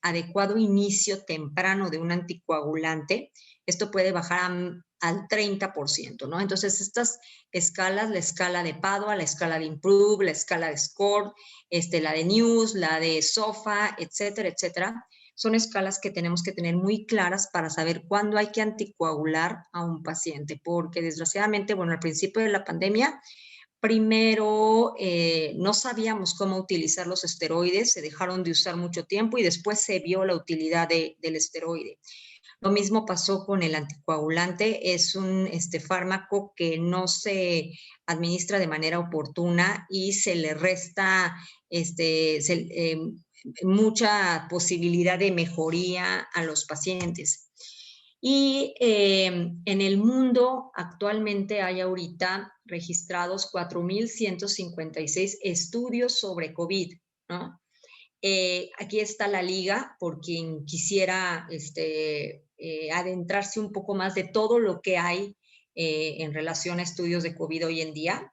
adecuado inicio temprano de un anticoagulante, esto puede bajar al 30%, ¿no? Entonces, estas escalas, la escala de Padua, la escala de Improve, la escala de SCORE, la de News, la de SOFA, etcétera, etcétera, son escalas que tenemos que tener muy claras para saber cuándo hay que anticoagular a un paciente, porque desgraciadamente, bueno, al principio de la pandemia, primero, no sabíamos cómo utilizar los esteroides, se dejaron de usar mucho tiempo y después se vio la utilidad del esteroide. Lo mismo pasó con el anticoagulante, es un fármaco que no se administra de manera oportuna y se le resta mucha posibilidad de mejoría a los pacientes. Y en el mundo actualmente hay ahorita registrados 4,156 estudios sobre COVID, ¿no? Aquí está la liga por quien quisiera adentrarse un poco más de todo lo que hay en relación a estudios de COVID hoy en día,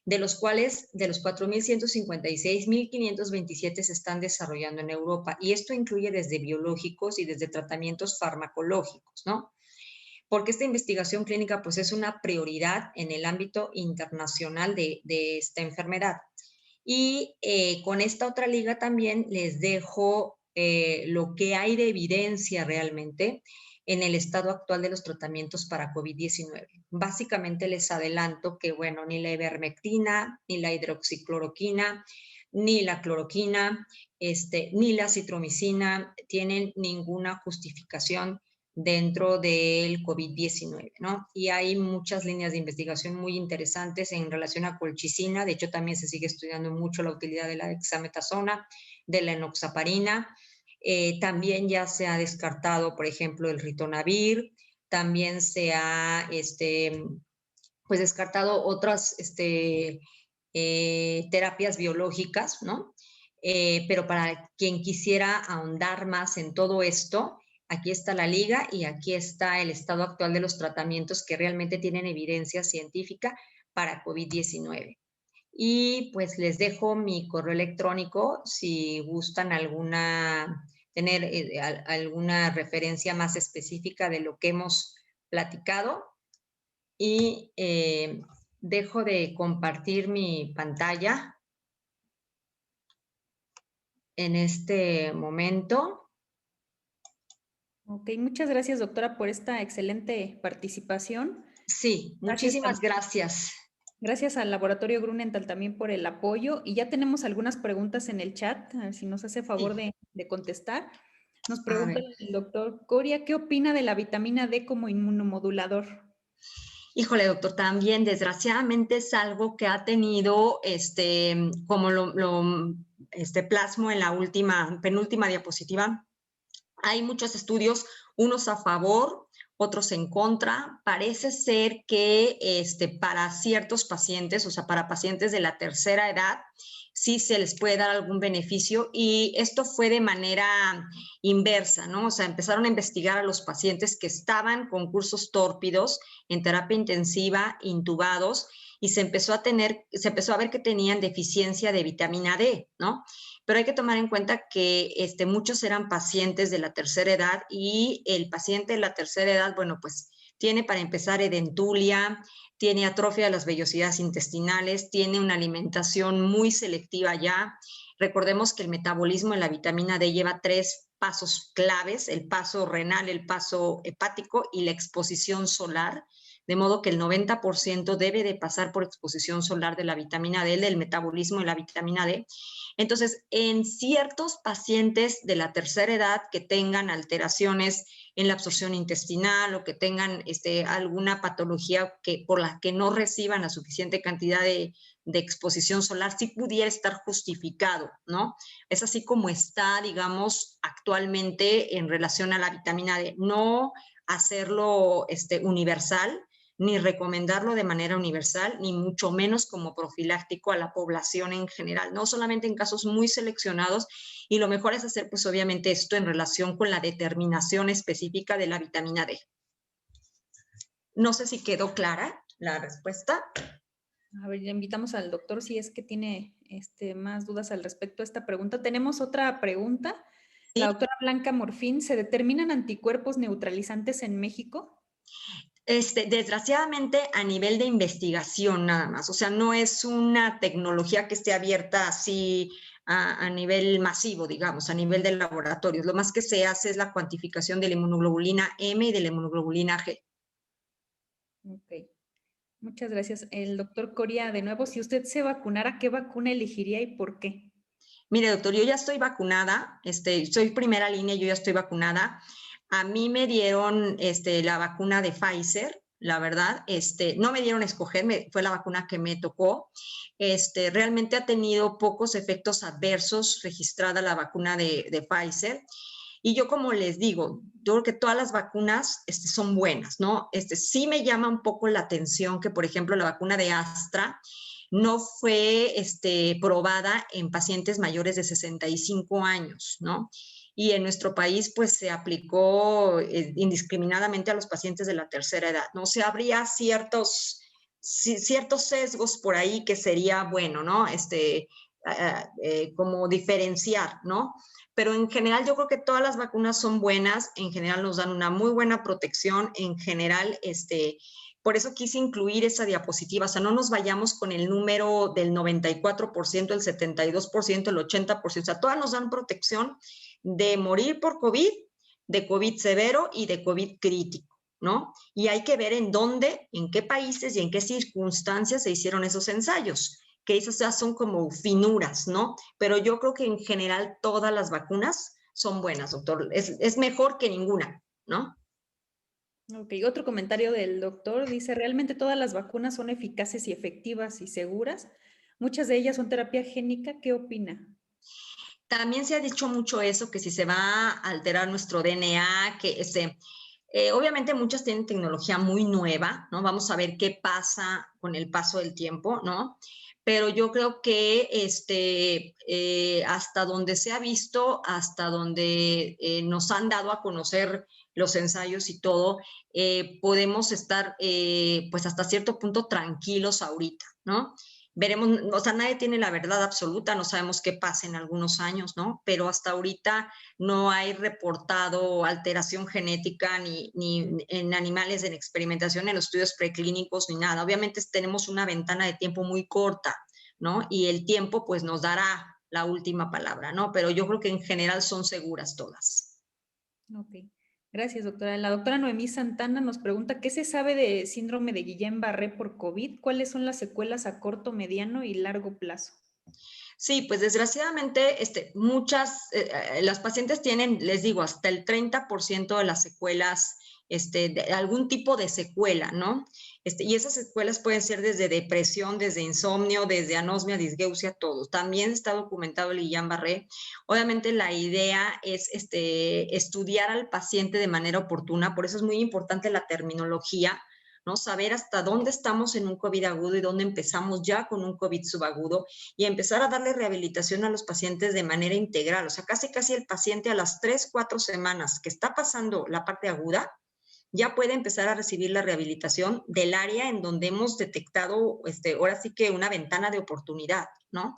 de los cuales, de los 4,156, 1,527 se están desarrollando en Europa. Y esto incluye desde biológicos y desde tratamientos farmacológicos, ¿no? Porque esta investigación clínica, pues, es una prioridad en el ámbito internacional de esta enfermedad. Y con esta otra liga también les dejo lo que hay de evidencia realmente en el estado actual de los tratamientos para COVID-19. Básicamente les adelanto que, bueno, ni la ivermectina, ni la hidroxicloroquina, ni la cloroquina, ni la citromicina tienen ninguna justificación dentro del COVID-19, ¿no? Y hay muchas líneas de investigación muy interesantes en relación a colchicina. De hecho, también se sigue estudiando mucho la utilidad de la dexametasona, de la enoxaparina. También ya se ha descartado, por ejemplo, el ritonavir. También se ha pues descartado otras terapias biológicas, ¿no? Pero para quien quisiera ahondar más en todo esto, aquí está la liga y aquí está el estado actual de los tratamientos que realmente tienen evidencia científica para COVID-19. Y pues les dejo mi correo electrónico si gustan tener alguna referencia más específica de lo que hemos platicado. Y dejo de compartir mi pantalla en este momento. Ok, muchas gracias, doctora, por esta excelente participación. Sí, muchísimas gracias. Gracias al Laboratorio Grunenthal también por el apoyo. Y ya tenemos algunas preguntas en el chat, a ver si nos hace favor de contestar. Nos pregunta el doctor Coria, ¿qué opina de la vitamina D como inmunomodulador? Híjole, doctor, también desgraciadamente es algo que ha tenido, como plasmo en la penúltima diapositiva. Hay muchos estudios, unos a favor, otros en contra. Parece ser que para ciertos pacientes, o sea, para pacientes de la tercera edad, sí se les puede dar algún beneficio, y esto fue de manera inversa, ¿no? O sea, empezaron a investigar a los pacientes que estaban con cursos tórpidos en terapia intensiva, intubados, y se empezó a ver que tenían deficiencia de vitamina D, ¿no? Pero hay que tomar en cuenta que muchos eran pacientes de la tercera edad, y el paciente de la tercera edad, bueno, pues tiene para empezar edentulia, tiene atrofia de las vellosidades intestinales, tiene una alimentación muy selectiva ya. Recordemos que el metabolismo en la vitamina D lleva 3 pasos claves: el paso renal, el paso hepático y la exposición solar, de modo que el 90% debe de pasar por exposición solar de la vitamina D, del metabolismo de la vitamina D. Entonces, en ciertos pacientes de la tercera edad que tengan alteraciones en la absorción intestinal, o que tengan alguna patología por la que no reciban la suficiente cantidad de exposición solar, sí pudiera estar justificado, ¿no? Es así como está, digamos, actualmente en relación a la vitamina D. No hacerlo universal, ni recomendarlo de manera universal, ni mucho menos como profiláctico a la población en general, no solamente en casos muy seleccionados, y lo mejor es hacer, pues obviamente, esto en relación con la determinación específica de la vitamina D. No sé si quedó clara la respuesta. A ver, ya invitamos al doctor si es que tiene más dudas al respecto a esta pregunta. Tenemos otra pregunta. Sí. La doctora Blanca Morfín, ¿se determinan anticuerpos neutralizantes en México? Desgraciadamente, a nivel de investigación nada más, o sea, no es una tecnología que esté abierta así a nivel masivo, digamos, a nivel de laboratorios. Lo más que se hace es la cuantificación de la inmunoglobulina M y de la inmunoglobulina G. Ok, muchas gracias. El doctor Coria, de nuevo, si usted se vacunara, ¿qué vacuna elegiría y por qué? Mire, doctor, yo ya estoy vacunada, soy primera línea, yo ya estoy vacunada. A mí me dieron la vacuna de Pfizer, la verdad, no me dieron a escoger, fue la vacuna que me tocó. Realmente ha tenido pocos efectos adversos registrada la vacuna de Pfizer. Y yo, como les digo, yo creo que todas las vacunas son buenas, ¿no? Sí me llama un poco la atención que, por ejemplo, la vacuna de Astra no fue probada en pacientes mayores de 65 años, ¿no? Y en nuestro país, pues, se aplicó indiscriminadamente a los pacientes de la tercera edad, ¿no? O sea, habría ciertos sesgos por ahí que sería bueno, ¿no? Como diferenciar, ¿no? Pero en general yo creo que todas las vacunas son buenas, en general nos dan una muy buena protección, en general, por eso quise incluir esa diapositiva, o sea, no nos vayamos con el número del 94%, el 72%, el 80%, o sea, todas nos dan protección de morir por COVID, de COVID severo y de COVID crítico, ¿no? Y hay que ver en dónde, en qué países y en qué circunstancias se hicieron esos ensayos, que esas ya son como finuras, ¿no? Pero yo creo que en general todas las vacunas son buenas, doctor. Es mejor que ninguna, ¿no? Ok, otro comentario del doctor dice, ¿realmente todas las vacunas son eficaces y efectivas y seguras? Muchas de ellas son terapia génica. ¿Qué opina? También se ha dicho mucho eso, que si se va a alterar nuestro DNA, que obviamente muchas tienen tecnología muy nueva, ¿no? Vamos a ver qué pasa con el paso del tiempo, ¿no? Pero yo creo que hasta donde se ha visto, hasta donde nos han dado a conocer los ensayos y todo, podemos estar pues hasta cierto punto tranquilos ahorita, ¿no? Veremos, o sea, nadie tiene la verdad absoluta, no sabemos qué pasa en algunos años, ¿no? Pero hasta ahorita no hay reportado alteración genética ni en animales en experimentación, en los estudios preclínicos, ni nada. Obviamente tenemos una ventana de tiempo muy corta, ¿no? Y el tiempo pues nos dará la última palabra, ¿no? Pero yo creo que en general son seguras todas. Ok, gracias, doctora. La doctora Noemí Santana nos pregunta, ¿qué se sabe de síndrome de Guillain-Barré por COVID? ¿Cuáles son las secuelas a corto, mediano y largo plazo? Sí, pues desgraciadamente las pacientes tienen, les digo, hasta el 30% de las secuelas de algún tipo de secuela, ¿no? Y esas secuelas pueden ser desde depresión, desde insomnio, desde anosmia, disgeusia, todo. También está documentado el Guillain-Barré. Obviamente la idea es estudiar al paciente de manera oportuna, por eso es muy importante la terminología, ¿no? Saber hasta dónde estamos en un COVID agudo y dónde empezamos ya con un COVID subagudo y empezar a darle rehabilitación a los pacientes de manera integral. O sea, casi el paciente a las 3, 4 semanas que está pasando la parte aguda, ya puede empezar a recibir la rehabilitación del área en donde hemos detectado, ahora sí que una ventana de oportunidad, ¿no?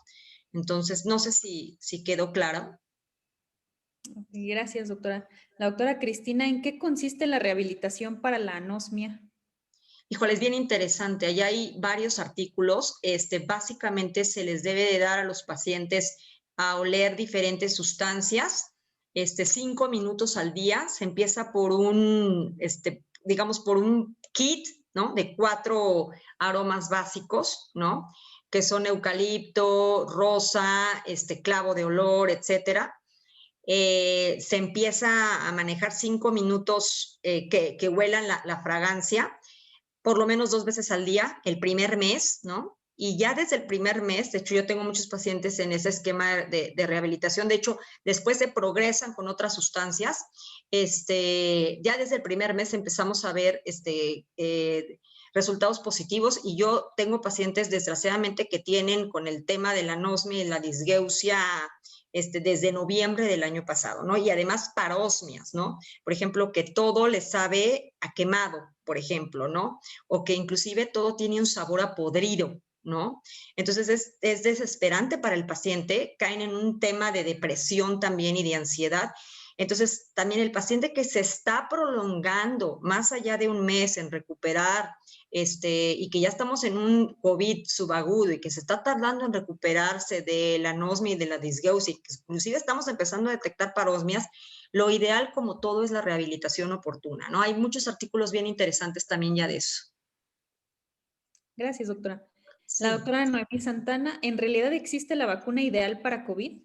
Entonces, no sé si quedó claro. Gracias, doctora. La doctora Cristina, ¿en qué consiste la rehabilitación para la anosmia? Híjole, es bien interesante. Allá hay varios artículos. Básicamente se les debe de dar a los pacientes a oler diferentes sustancias, 5 minutos al día. Se empieza por digamos, por un kit, ¿no? De 4 aromas básicos, ¿no? Que son eucalipto, rosa, clavo de olor, etcétera. Se empieza a manejar 5 minutos que huelan la fragancia, por lo menos 2 veces al día, el primer mes, ¿no? Y ya desde el primer mes, de hecho yo tengo muchos pacientes en ese esquema de rehabilitación, de hecho después se progresan con otras sustancias, ya desde el primer mes empezamos a ver resultados positivos y yo tengo pacientes desgraciadamente que tienen con el tema de la anosmia y la disgeusia desde noviembre del año pasado, ¿no? Y además parosmias, ¿no? Por ejemplo, que todo les sabe a quemado, por ejemplo, ¿no? O que inclusive todo tiene un sabor a podrido, ¿no? Entonces es desesperante para el paciente, caen en un tema de depresión también y de ansiedad. Entonces, también el paciente que se está prolongando más allá de un mes en recuperar, y que ya estamos en un COVID subagudo y que se está tardando en recuperarse de la anosmia y de la disgeusia, y que inclusive estamos empezando a detectar parosmias, lo ideal, como todo, es la rehabilitación oportuna, ¿no? Hay muchos artículos bien interesantes también ya de eso. Gracias, doctora. Sí. La doctora Noemí Santana, ¿en realidad existe la vacuna ideal para COVID?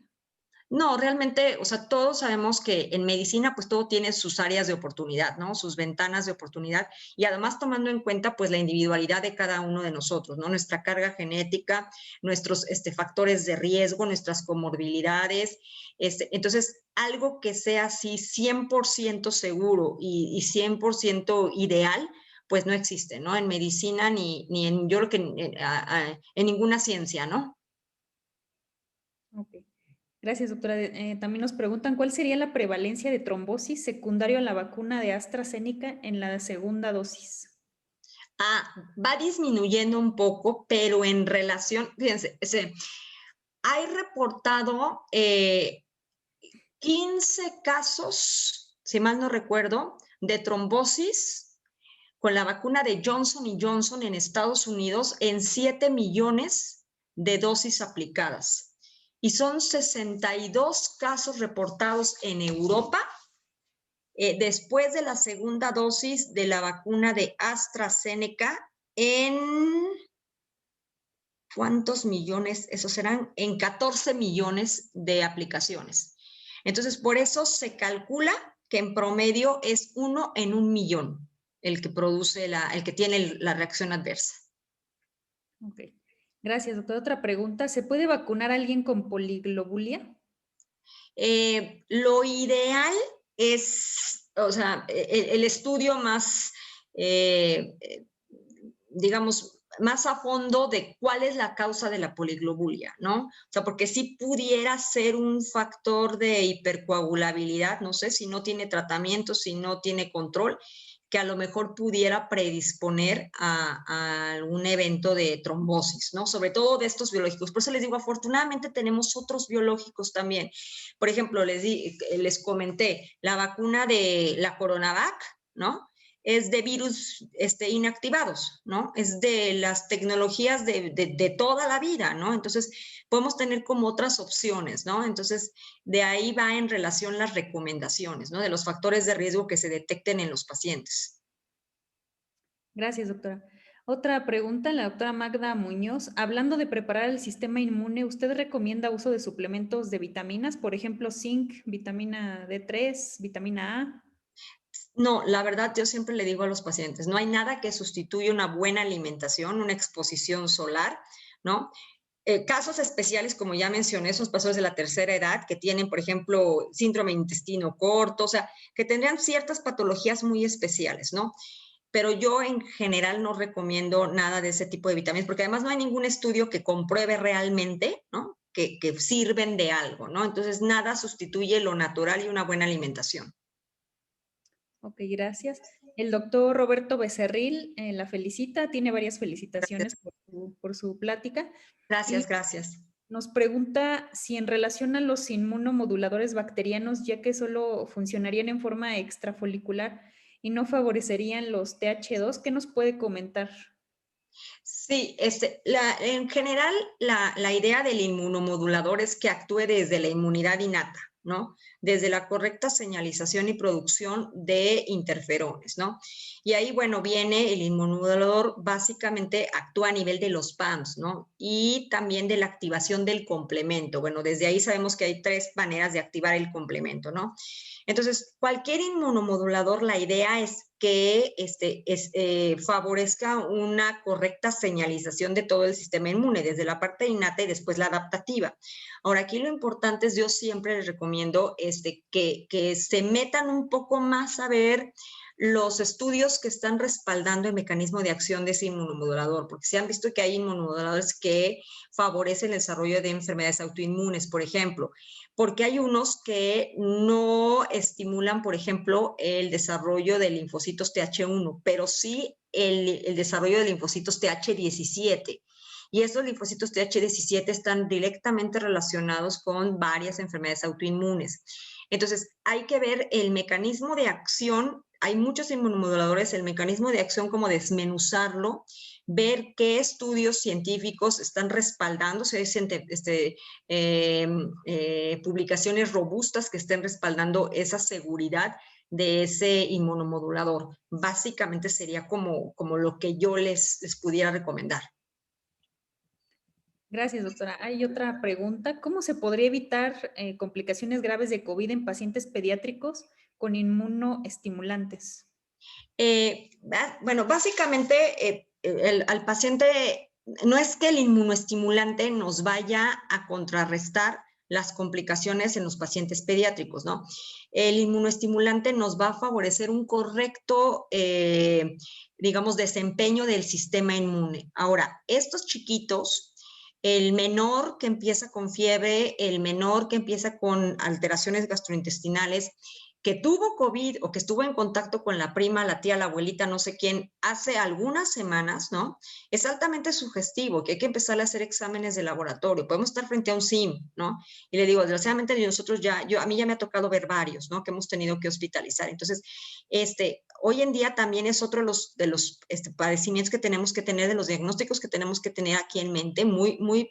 No, realmente, o sea, todos sabemos que en medicina, pues todo tiene sus áreas de oportunidad, ¿no? Sus ventanas de oportunidad y además tomando en cuenta, pues, la individualidad de cada uno de nosotros, ¿no? Nuestra carga genética, nuestros factores de riesgo, nuestras comorbilidades. Entonces, algo que sea así 100% seguro y 100% ideal, pues no existe, ¿no? En medicina ni en, yo creo que en ninguna ciencia, ¿no? Ok. Gracias, doctora. También nos preguntan, ¿cuál sería la prevalencia de trombosis secundario a la vacuna de AstraZeneca en la segunda dosis? Va disminuyendo un poco, pero en relación, fíjense, hay reportado 15 casos, si mal no recuerdo, de trombosis con la vacuna de Johnson y Johnson en Estados Unidos en 7 millones de dosis aplicadas. Y son 62 casos reportados en Europa después de la segunda dosis de la vacuna de AstraZeneca en ¿cuántos millones? Esos serán en 14 millones de aplicaciones. Entonces, por eso se calcula que en promedio es 1 en 1 millón el que produce, el que tiene la reacción adversa. Ok. Gracias, doctora. Otra pregunta, ¿se puede vacunar a alguien con poliglobulia? Lo ideal es, o sea, el estudio más, digamos, más a fondo de cuál es la causa de la poliglobulia, ¿no? O sea, porque sí pudiera ser un factor de hipercoagulabilidad, no sé, si no tiene tratamiento, si no tiene control, que a lo mejor pudiera predisponer a algún evento de trombosis, ¿no? Sobre todo de estos biológicos. Por eso les digo, afortunadamente tenemos otros biológicos también. Por ejemplo, les comenté la vacuna de la Coronavac, ¿no? Es de virus inactivados, ¿no? Es de las tecnologías de toda la vida, ¿no? Entonces, podemos tener como otras opciones, ¿no? Entonces, de ahí va en relación las recomendaciones, ¿no? De los factores de riesgo que se detecten en los pacientes. Gracias, doctora. Otra pregunta, la doctora Magda Muñoz. Hablando de preparar el sistema inmune, ¿usted recomienda uso de suplementos de vitaminas? Por ejemplo, zinc, vitamina D3, vitamina A. No, la verdad, yo siempre le digo a los pacientes, no hay nada que sustituya una buena alimentación, una exposición solar, ¿no? Casos especiales, como ya mencioné, esos pacientes de la tercera edad que tienen, por ejemplo, síndrome de intestino corto, o sea, que tendrían ciertas patologías muy especiales, ¿no? Pero yo en general no recomiendo nada de ese tipo de vitaminas, porque además no hay ningún estudio que compruebe realmente, ¿no? Que sirven de algo, ¿no? Entonces, nada sustituye lo natural y una buena alimentación. Ok, gracias. El doctor Roberto Becerril la felicita, tiene varias felicitaciones por su plática Gracias, y gracias. nos pregunta si en relación a los inmunomoduladores bacterianos, ya que solo funcionarían en forma extrafolicular y no favorecerían los TH2, ¿qué nos puede comentar? Sí, en general la idea del inmunomodulador es que actúe desde la inmunidad innata, ¿no? Desde la correcta señalización y producción de interferones, ¿no? Y ahí, bueno, viene el inmunomodulador, básicamente actúa a nivel de los PAMs, ¿no? Y también de la activación del complemento. Bueno, desde ahí sabemos que hay 3 maneras de activar el complemento, ¿no? Entonces, cualquier inmunomodulador, la idea es que favorezca una correcta señalización de todo el sistema inmune, desde la parte innata y después la adaptativa. Ahora, aquí lo importante es, yo siempre les recomiendo que se metan un poco más a ver los estudios que están respaldando el mecanismo de acción de ese inmunomodulador, porque se han visto que hay inmunomoduladores que favorecen el desarrollo de enfermedades autoinmunes, por ejemplo, porque hay unos que no estimulan, por ejemplo, el desarrollo de linfocitos TH1, pero sí el desarrollo de linfocitos TH17. Y estos linfocitos TH17 están directamente relacionados con varias enfermedades autoinmunes. Entonces, hay que ver el mecanismo de acción. Hay muchos inmunomoduladores, el mecanismo de acción, como desmenuzarlo, ver qué estudios científicos están respaldando, si hay publicaciones robustas que estén respaldando esa seguridad de ese inmunomodulador. Básicamente sería como lo que yo les pudiera recomendar. Gracias, doctora. Hay otra pregunta. ¿Cómo se podría evitar complicaciones graves de COVID en pacientes pediátricos con inmunoestimulantes? Bueno, básicamente al paciente, no es que el inmunoestimulante nos vaya a contrarrestar las complicaciones en los pacientes pediátricos, ¿no? El inmunoestimulante nos va a favorecer un correcto, digamos, desempeño del sistema inmune. Ahora, estos chiquitos, el menor que empieza con fiebre, el menor que empieza con alteraciones gastrointestinales, que tuvo COVID o que estuvo en contacto con la prima, la tía, la abuelita, no sé quién, hace algunas semanas, ¿no? Es altamente sugestivo, que hay que empezar a hacer exámenes de laboratorio. Podemos estar frente a un SIM, ¿no? Y le digo, desgraciadamente nosotros a mí ya me ha tocado ver varios, ¿no? Que hemos tenido que hospitalizar. Entonces, hoy en día también es otro de los padecimientos que tenemos que tener, de los diagnósticos que tenemos que tener aquí en mente, muy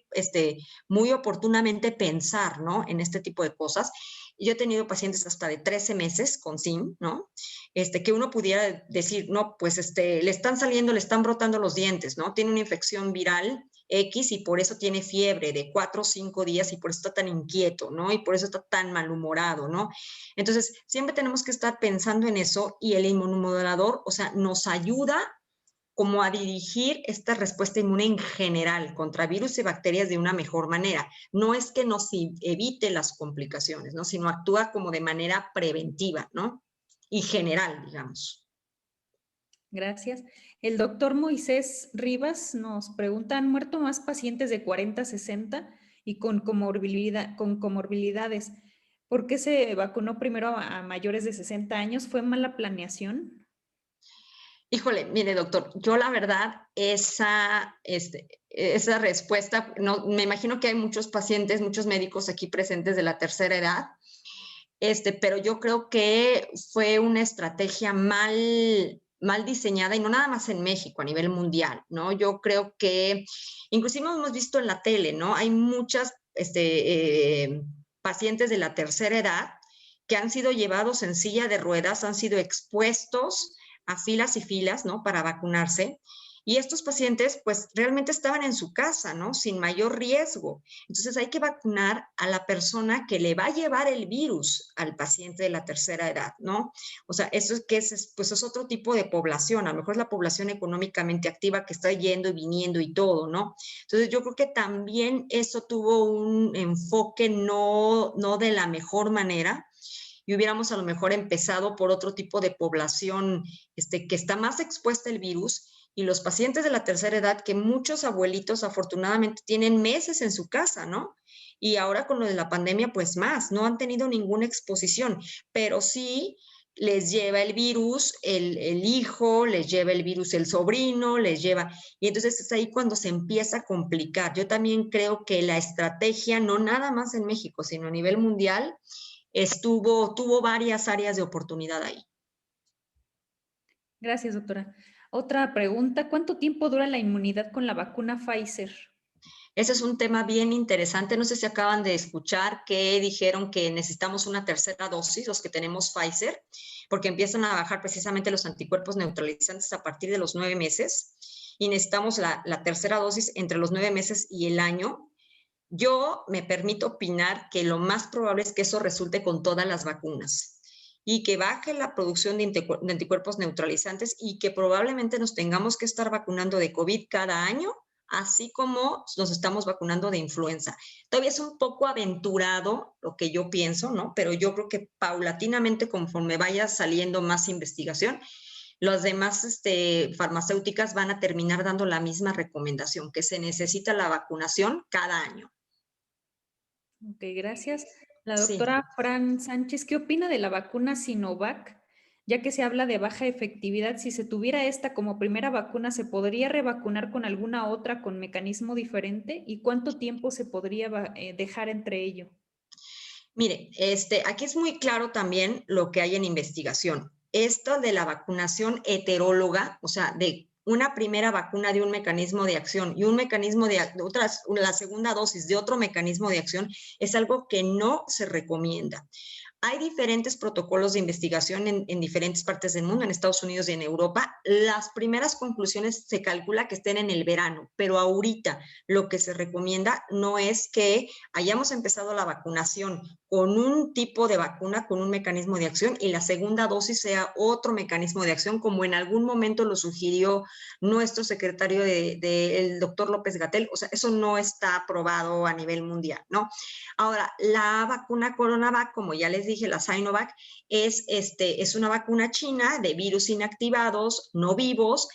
oportunamente pensar, ¿no? En este tipo de cosas. Yo he tenido pacientes hasta de 13 meses con SIM, ¿no? Que uno pudiera decir, no, pues le están brotando los dientes, ¿no? Tiene una infección viral X y por eso tiene fiebre de 4 o 5 días y por eso está tan inquieto, ¿no? Y por eso está tan malhumorado, ¿no? Entonces, siempre tenemos que estar pensando en eso y el inmunomodulador, o sea, nos ayuda como a dirigir esta respuesta inmune en general contra virus y bacterias de una mejor manera. No es que nos evite las complicaciones, ¿no? Sino actúa como de manera preventiva, ¿no? Y general, digamos. Gracias. El doctor Moisés Rivas nos pregunta, ¿han muerto más pacientes de 40 a 60 y con comorbilidades? ¿Por qué se vacunó primero a mayores de 60 años? ¿Fue mala planeación? Híjole, mire, doctor, yo la verdad, esa respuesta, no, me imagino que hay muchos pacientes, muchos médicos aquí presentes de la tercera edad, pero yo creo que fue una estrategia mal diseñada y no nada más en México, a nivel mundial, ¿no? Yo creo que, inclusive hemos visto en la tele, ¿no? Hay muchas pacientes de la tercera edad que han sido llevados en silla de ruedas, han sido expuestos a filas y filas, ¿no? Para vacunarse. Y estos pacientes, pues, realmente estaban en su casa, ¿no? Sin mayor riesgo. Entonces, hay que vacunar a la persona que le va a llevar el virus al paciente de la tercera edad, ¿no? O sea, eso es que pues es otro tipo de población. A lo mejor es la población económicamente activa que está yendo y viniendo y todo, ¿no? Entonces, yo creo que también eso tuvo un enfoque no de la mejor manera, y hubiéramos a lo mejor empezado por otro tipo de población que está más expuesta al virus, y los pacientes de la tercera edad, que muchos abuelitos afortunadamente tienen meses en su casa, ¿no? Y ahora con lo de la pandemia, pues más, no han tenido ninguna exposición, pero sí les lleva el virus el hijo, les lleva el virus el sobrino, les lleva, y entonces es ahí cuando se empieza a complicar. Yo también creo que la estrategia, no nada más en México, sino a nivel mundial, tuvo varias áreas de oportunidad ahí. Gracias, doctora. Otra pregunta, ¿cuánto tiempo dura la inmunidad con la vacuna Pfizer? Ese es un tema bien interesante. No sé si acaban de escuchar que dijeron que necesitamos una tercera dosis, los que tenemos Pfizer, porque empiezan a bajar precisamente los anticuerpos neutralizantes a partir de los 9 meses, y necesitamos la tercera dosis entre los 9 meses y el año. Yo me permito opinar que lo más probable es que eso resulte con todas las vacunas y que baje la producción de anticuerpos neutralizantes, y que probablemente nos tengamos que estar vacunando de COVID cada año, así como nos estamos vacunando de influenza. Todavía es un poco aventurado lo que yo pienso, ¿no? Pero yo creo que paulatinamente, conforme vaya saliendo más investigación, las demás farmacéuticas van a terminar dando la misma recomendación, que se necesita la vacunación cada año. Ok, gracias. La Sí. doctora Fran Sánchez, ¿qué opina de la vacuna Sinovac? Ya que se habla de baja efectividad, si se tuviera esta como primera vacuna, ¿se podría revacunar con alguna otra con mecanismo diferente? ¿Y cuánto tiempo se podría dejar entre ello? Mire, aquí es muy claro también lo que hay en investigación. Esto de la vacunación heteróloga, o sea, de una primera vacuna de un mecanismo de acción y un mecanismo de la segunda dosis de otro mecanismo de acción, es algo que no se recomienda. Hay diferentes protocolos de investigación en diferentes partes del mundo, en Estados Unidos y en Europa. Las primeras conclusiones se calcula que estén en el verano, pero ahorita lo que se recomienda no es que hayamos empezado la vacunación con un tipo de vacuna, con un mecanismo de acción, y la segunda dosis sea otro mecanismo de acción, como en algún momento lo sugirió nuestro secretario el doctor López-Gatell. O sea, eso no está aprobado a nivel mundial, ¿no? Ahora, la vacuna CoronaVac, como ya les dije, la Sinovac, es una vacuna china de virus inactivados, no vivos,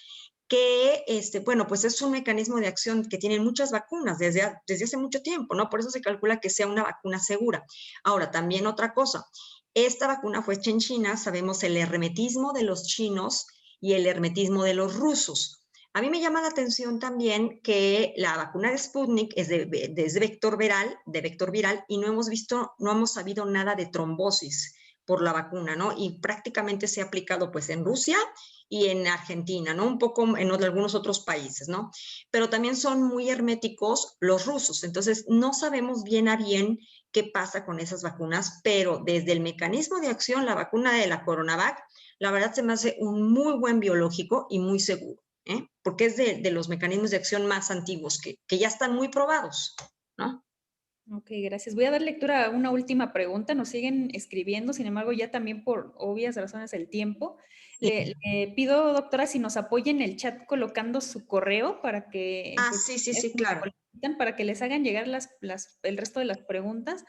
que, bueno, pues es un mecanismo de acción que tienen muchas vacunas desde hace mucho tiempo, ¿no? Por eso se calcula que sea una vacuna segura. Ahora, también otra cosa, esta vacuna fue hecha en China, sabemos el hermetismo de los chinos y el hermetismo de los rusos. A mí me llama la atención también que la vacuna de Sputnik es de vector viral, y no hemos sabido nada de trombosis por la vacuna, ¿no? Y prácticamente se ha aplicado pues en Rusia y en Argentina, ¿no? Un poco en algunos otros países, ¿no? Pero también son muy herméticos los rusos, entonces no sabemos bien a bien qué pasa con esas vacunas, pero desde el mecanismo de acción, la vacuna de la CoronaVac, la verdad se me hace un muy buen biológico y muy seguro, porque es de los mecanismos de acción más antiguos que ya están muy probados, ¿no? Ok, gracias. Voy a dar lectura a una última pregunta. Nos siguen escribiendo, sin embargo, ya también por obvias razones del tiempo. Le pido, doctora, si nos apoya en el chat colocando su correo para que, pues, Sí, claro. para que les hagan llegar el resto de las preguntas.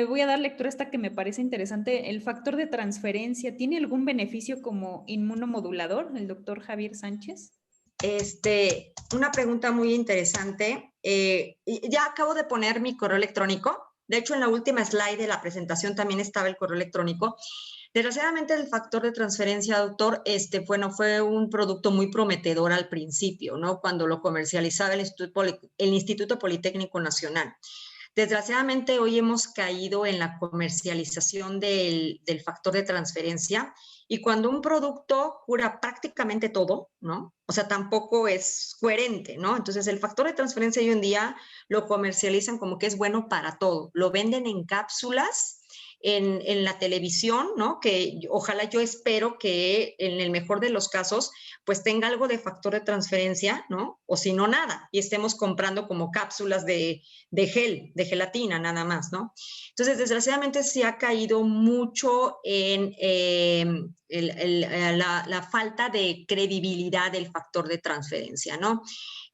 Voy a dar lectura a esta que me parece interesante. ¿El factor de transferencia tiene algún beneficio como inmunomodulador? El doctor Javier Sánchez. Una pregunta muy interesante. Ya acabo de poner mi correo electrónico. De hecho, en la última slide de la presentación también estaba el correo electrónico. Desgraciadamente, el factor de transferencia, doctor, bueno, fue un producto muy prometedor al principio, ¿no? Cuando lo comercializaba el Instituto Politécnico Nacional. Desgraciadamente, hoy hemos caído en la comercialización del factor de transferencia, y cuando un producto cura prácticamente todo, ¿no? O sea, tampoco es coherente, ¿no? Entonces, el factor de transferencia hoy en día lo comercializan como que es bueno para todo. Lo venden en cápsulas, en la televisión, ¿no? Que ojalá, yo espero que en el mejor de los casos, pues tenga algo de factor de transferencia, ¿no? O si no, nada, y estemos comprando como cápsulas de gel, de gelatina, nada más, ¿no? Entonces, desgraciadamente sí ha caído mucho en la falta de credibilidad del factor de transferencia, ¿no?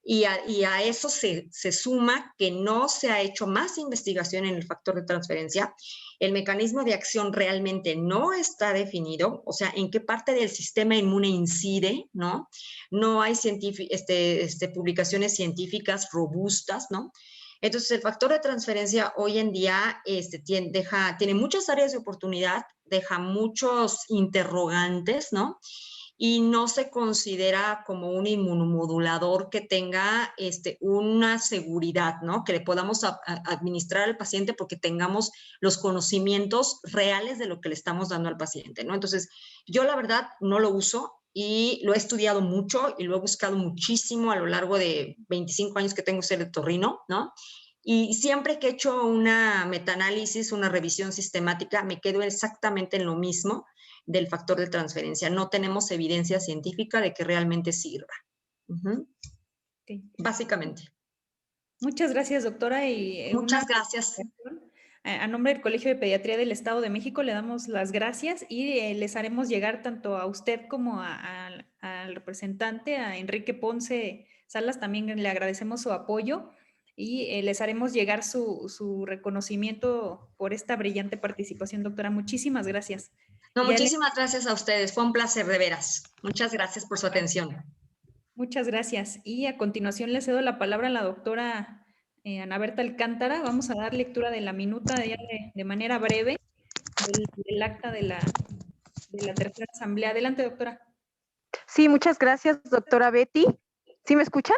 Y a eso se suma que no se ha hecho más investigación en el factor de transferencia. El mecanismo de acción realmente no está definido, o sea, en qué parte del sistema inmune incide, ¿no? No hay publicaciones científicas robustas, ¿no? Entonces, el factor de transferencia hoy en día tiene muchas áreas de oportunidad, deja muchos interrogantes, ¿no? Y no se considera como un inmunomodulador que tenga una seguridad, ¿no? Que le podamos administrar al paciente porque tengamos los conocimientos reales de lo que le estamos dando al paciente, ¿no? Entonces, yo la verdad no lo uso y lo he estudiado mucho y lo he buscado muchísimo a lo largo de 25 años que tengo ser otorrino, ¿no? Y siempre que he hecho una metaanálisis, una revisión sistemática, me quedo exactamente en lo mismo del factor de transferencia. No tenemos evidencia científica de que realmente sirva. Okay. Básicamente. Muchas gracias, doctora. Y muchas gracias. A nombre del Colegio de Pediatría del Estado de México le damos las gracias y les haremos llegar tanto a usted como al representante, a Enrique Ponce Salas, también le agradecemos su apoyo y les haremos llegar su reconocimiento por esta brillante participación, doctora. Muchísimas gracias. No, muchísimas gracias a ustedes. Fue un placer, de veras. Muchas gracias por su atención. Muchas gracias. Y a continuación le cedo la palabra a la doctora Ana Berta Alcántara. Vamos a dar lectura de la minuta de manera breve del acta de la tercera asamblea. Adelante, doctora. Sí, muchas gracias, doctora Betty. ¿Sí me escuchan?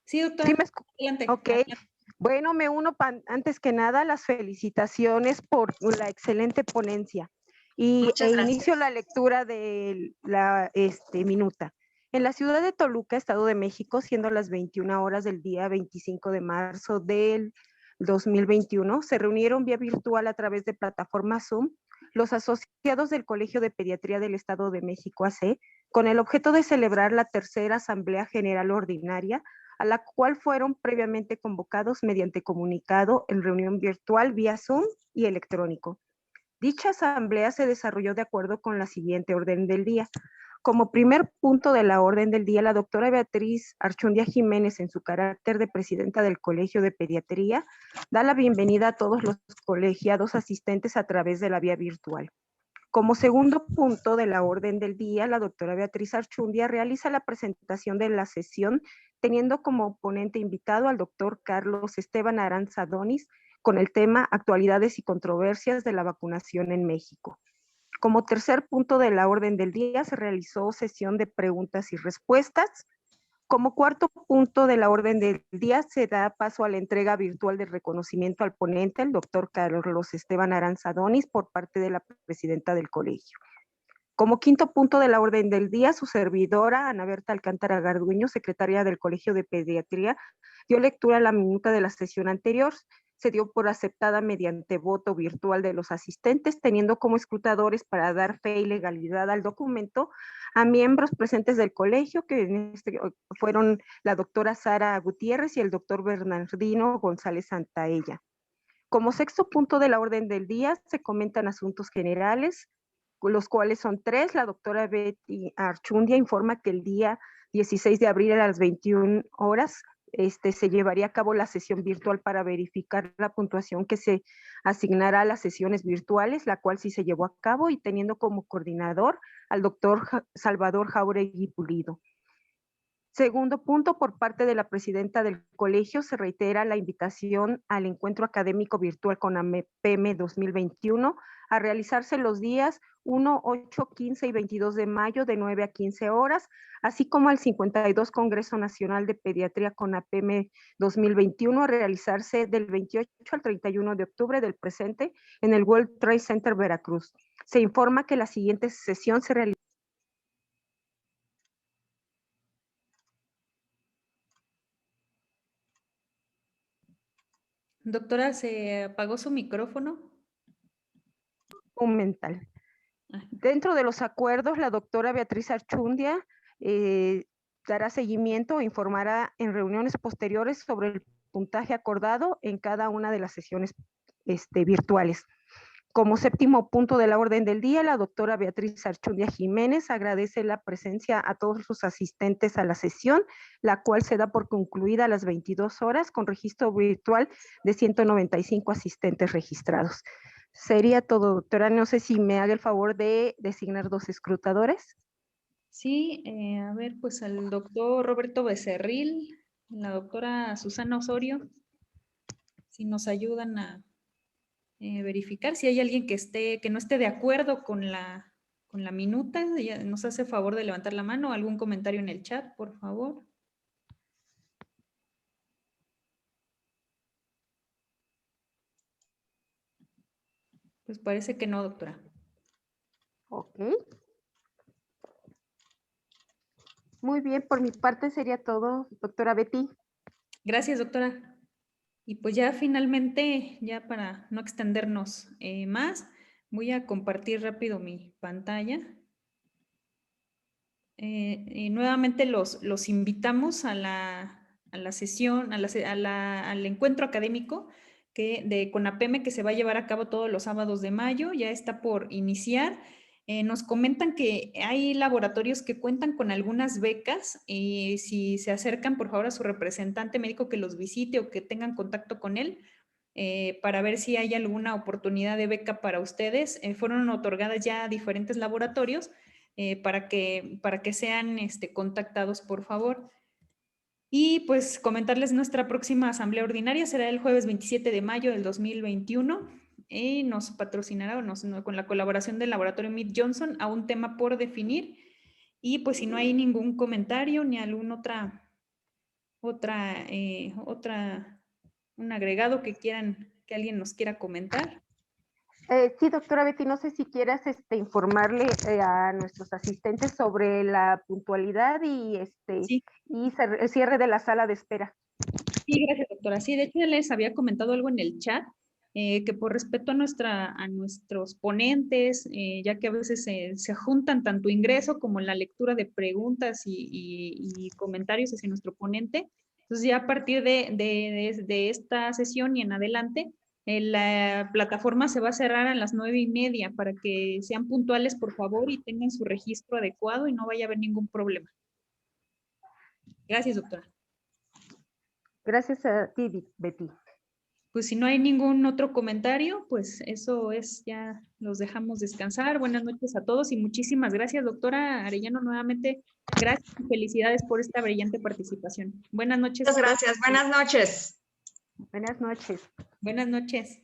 Sí, doctora. ¿Sí Adelante. Ok. Adelante. Bueno, me uno antes que nada las felicitaciones por la excelente ponencia. Inicio la lectura de la minuta. En la ciudad de Toluca, Estado de México, siendo las 21 horas del día 25 de marzo del 2021, se reunieron vía virtual a través de plataforma Zoom los asociados del Colegio de Pediatría del Estado de México AC, con el objeto de celebrar la tercera Asamblea General Ordinaria, a la cual fueron previamente convocados mediante comunicado en reunión virtual vía Zoom y electrónico. Dicha asamblea se desarrolló de acuerdo con la siguiente orden del día. Como primer punto de la orden del día, la doctora Beatriz Archundia Jiménez, en su carácter de presidenta del Colegio de Pediatría, da la bienvenida a todos los colegiados asistentes a través de la vía virtual. Como segundo punto de la orden del día, la doctora Beatriz Archundia realiza la presentación de la sesión, teniendo como ponente invitado al doctor Carlos Esteban Aranza Donis, con el tema Actualidades y controversias de la vacunación en México. Como tercer punto de la orden del día, se realizó sesión de preguntas y respuestas. Como cuarto punto de la orden del día, se da paso a la entrega virtual de reconocimiento al ponente, el doctor Carlos Esteban Aranza Donis, por parte de la presidenta del colegio. Como quinto punto de la orden del día, su servidora, Ana Berta Alcántara Garduño, secretaria del Colegio de Pediatría, dio lectura a la minuta de la sesión anterior. Se dio por aceptada mediante voto virtual de los asistentes, teniendo como escrutadores para dar fe y legalidad al documento a miembros presentes del colegio, que fueron la doctora Sara Gutiérrez y el doctor Bernardino González Santaella. Como sexto punto de la orden del día, se comentan asuntos generales, los cuales son tres. La doctora Betty Archundia informa que el día 16 de abril a las 21 horas se llevaría a cabo la sesión virtual para verificar la puntuación que se asignará a las sesiones virtuales, la cual sí se llevó a cabo, y teniendo como coordinador al doctor Salvador Jauregui Pulido. Segundo punto, por parte de la presidenta del colegio, se reitera la invitación al encuentro académico virtual con AMPM 2021 a realizarse los días 1, 8, 15 y 22 de mayo de 9 a 15 horas, así como al 52 Congreso Nacional de Pediatría con APM 2021 a realizarse del 28 al 31 de octubre del presente en el World Trade Center Veracruz. Se informa que la siguiente sesión se realizará. Doctora, ¿se apagó su micrófono? mental. Dentro de los acuerdos, la doctora Beatriz Archundia dará seguimiento o informará en reuniones posteriores sobre el puntaje acordado en cada una de las sesiones virtuales. Como séptimo punto de la orden del día, la doctora Beatriz Archundia Jiménez agradece la presencia a todos los asistentes a la sesión, la cual se da por concluida a las 22 horas con registro virtual de 195 asistentes registrados. Sería todo, doctora. No sé si me haga el favor de designar 2 escrutadores. Sí, a ver, pues al doctor Roberto Becerril, la doctora Susana Osorio, si nos ayudan a verificar si hay alguien que no esté de acuerdo con la minuta, nos hace favor de levantar la mano, algún comentario en el chat, por favor. Pues parece que no, doctora. Ok. Muy bien, por mi parte sería todo, doctora Betty. Gracias, doctora. Y pues ya finalmente, ya para no extendernos más, voy a compartir rápido mi pantalla. Nuevamente los invitamos a la sesión, al encuentro académico de CONAPEME que se va a llevar a cabo todos los sábados de mayo, ya está por iniciar. Nos comentan que hay laboratorios que cuentan con algunas becas y si se acercan, por favor, a su representante médico que los visite o que tengan contacto con él para ver si hay alguna oportunidad de beca para ustedes. Fueron otorgadas ya a diferentes laboratorios para que sean contactados, por favor. Y pues comentarles nuestra próxima asamblea ordinaria será el jueves 27 de mayo del 2021 y nos patrocinará con la colaboración del laboratorio Mead Johnson a un tema por definir. Y pues si no hay ningún comentario ni algún un agregado que alguien nos quiera comentar. Sí, doctora Betty, no sé si quieras informarle a nuestros asistentes sobre la puntualidad y Sí. y el cierre de la sala de espera. Sí, gracias, doctora. Sí, de hecho ya les había comentado algo en el chat, que por respeto a nuestros ponentes, ya que a veces se juntan tanto ingreso como la lectura de preguntas y comentarios hacia nuestro ponente. Entonces ya a partir de esta sesión y en adelante, la plataforma se va a cerrar a las 9:30 para que sean puntuales, por favor, y tengan su registro adecuado y no vaya a haber ningún problema. Gracias, doctora. Gracias a ti, Betty. Pues si no hay ningún otro comentario, pues eso es, ya los dejamos descansar. Buenas noches a todos y muchísimas gracias, doctora Arellano, nuevamente. Gracias y felicidades por esta brillante participación. Buenas noches. Muchas gracias. Buenas noches. Buenas noches. Buenas noches.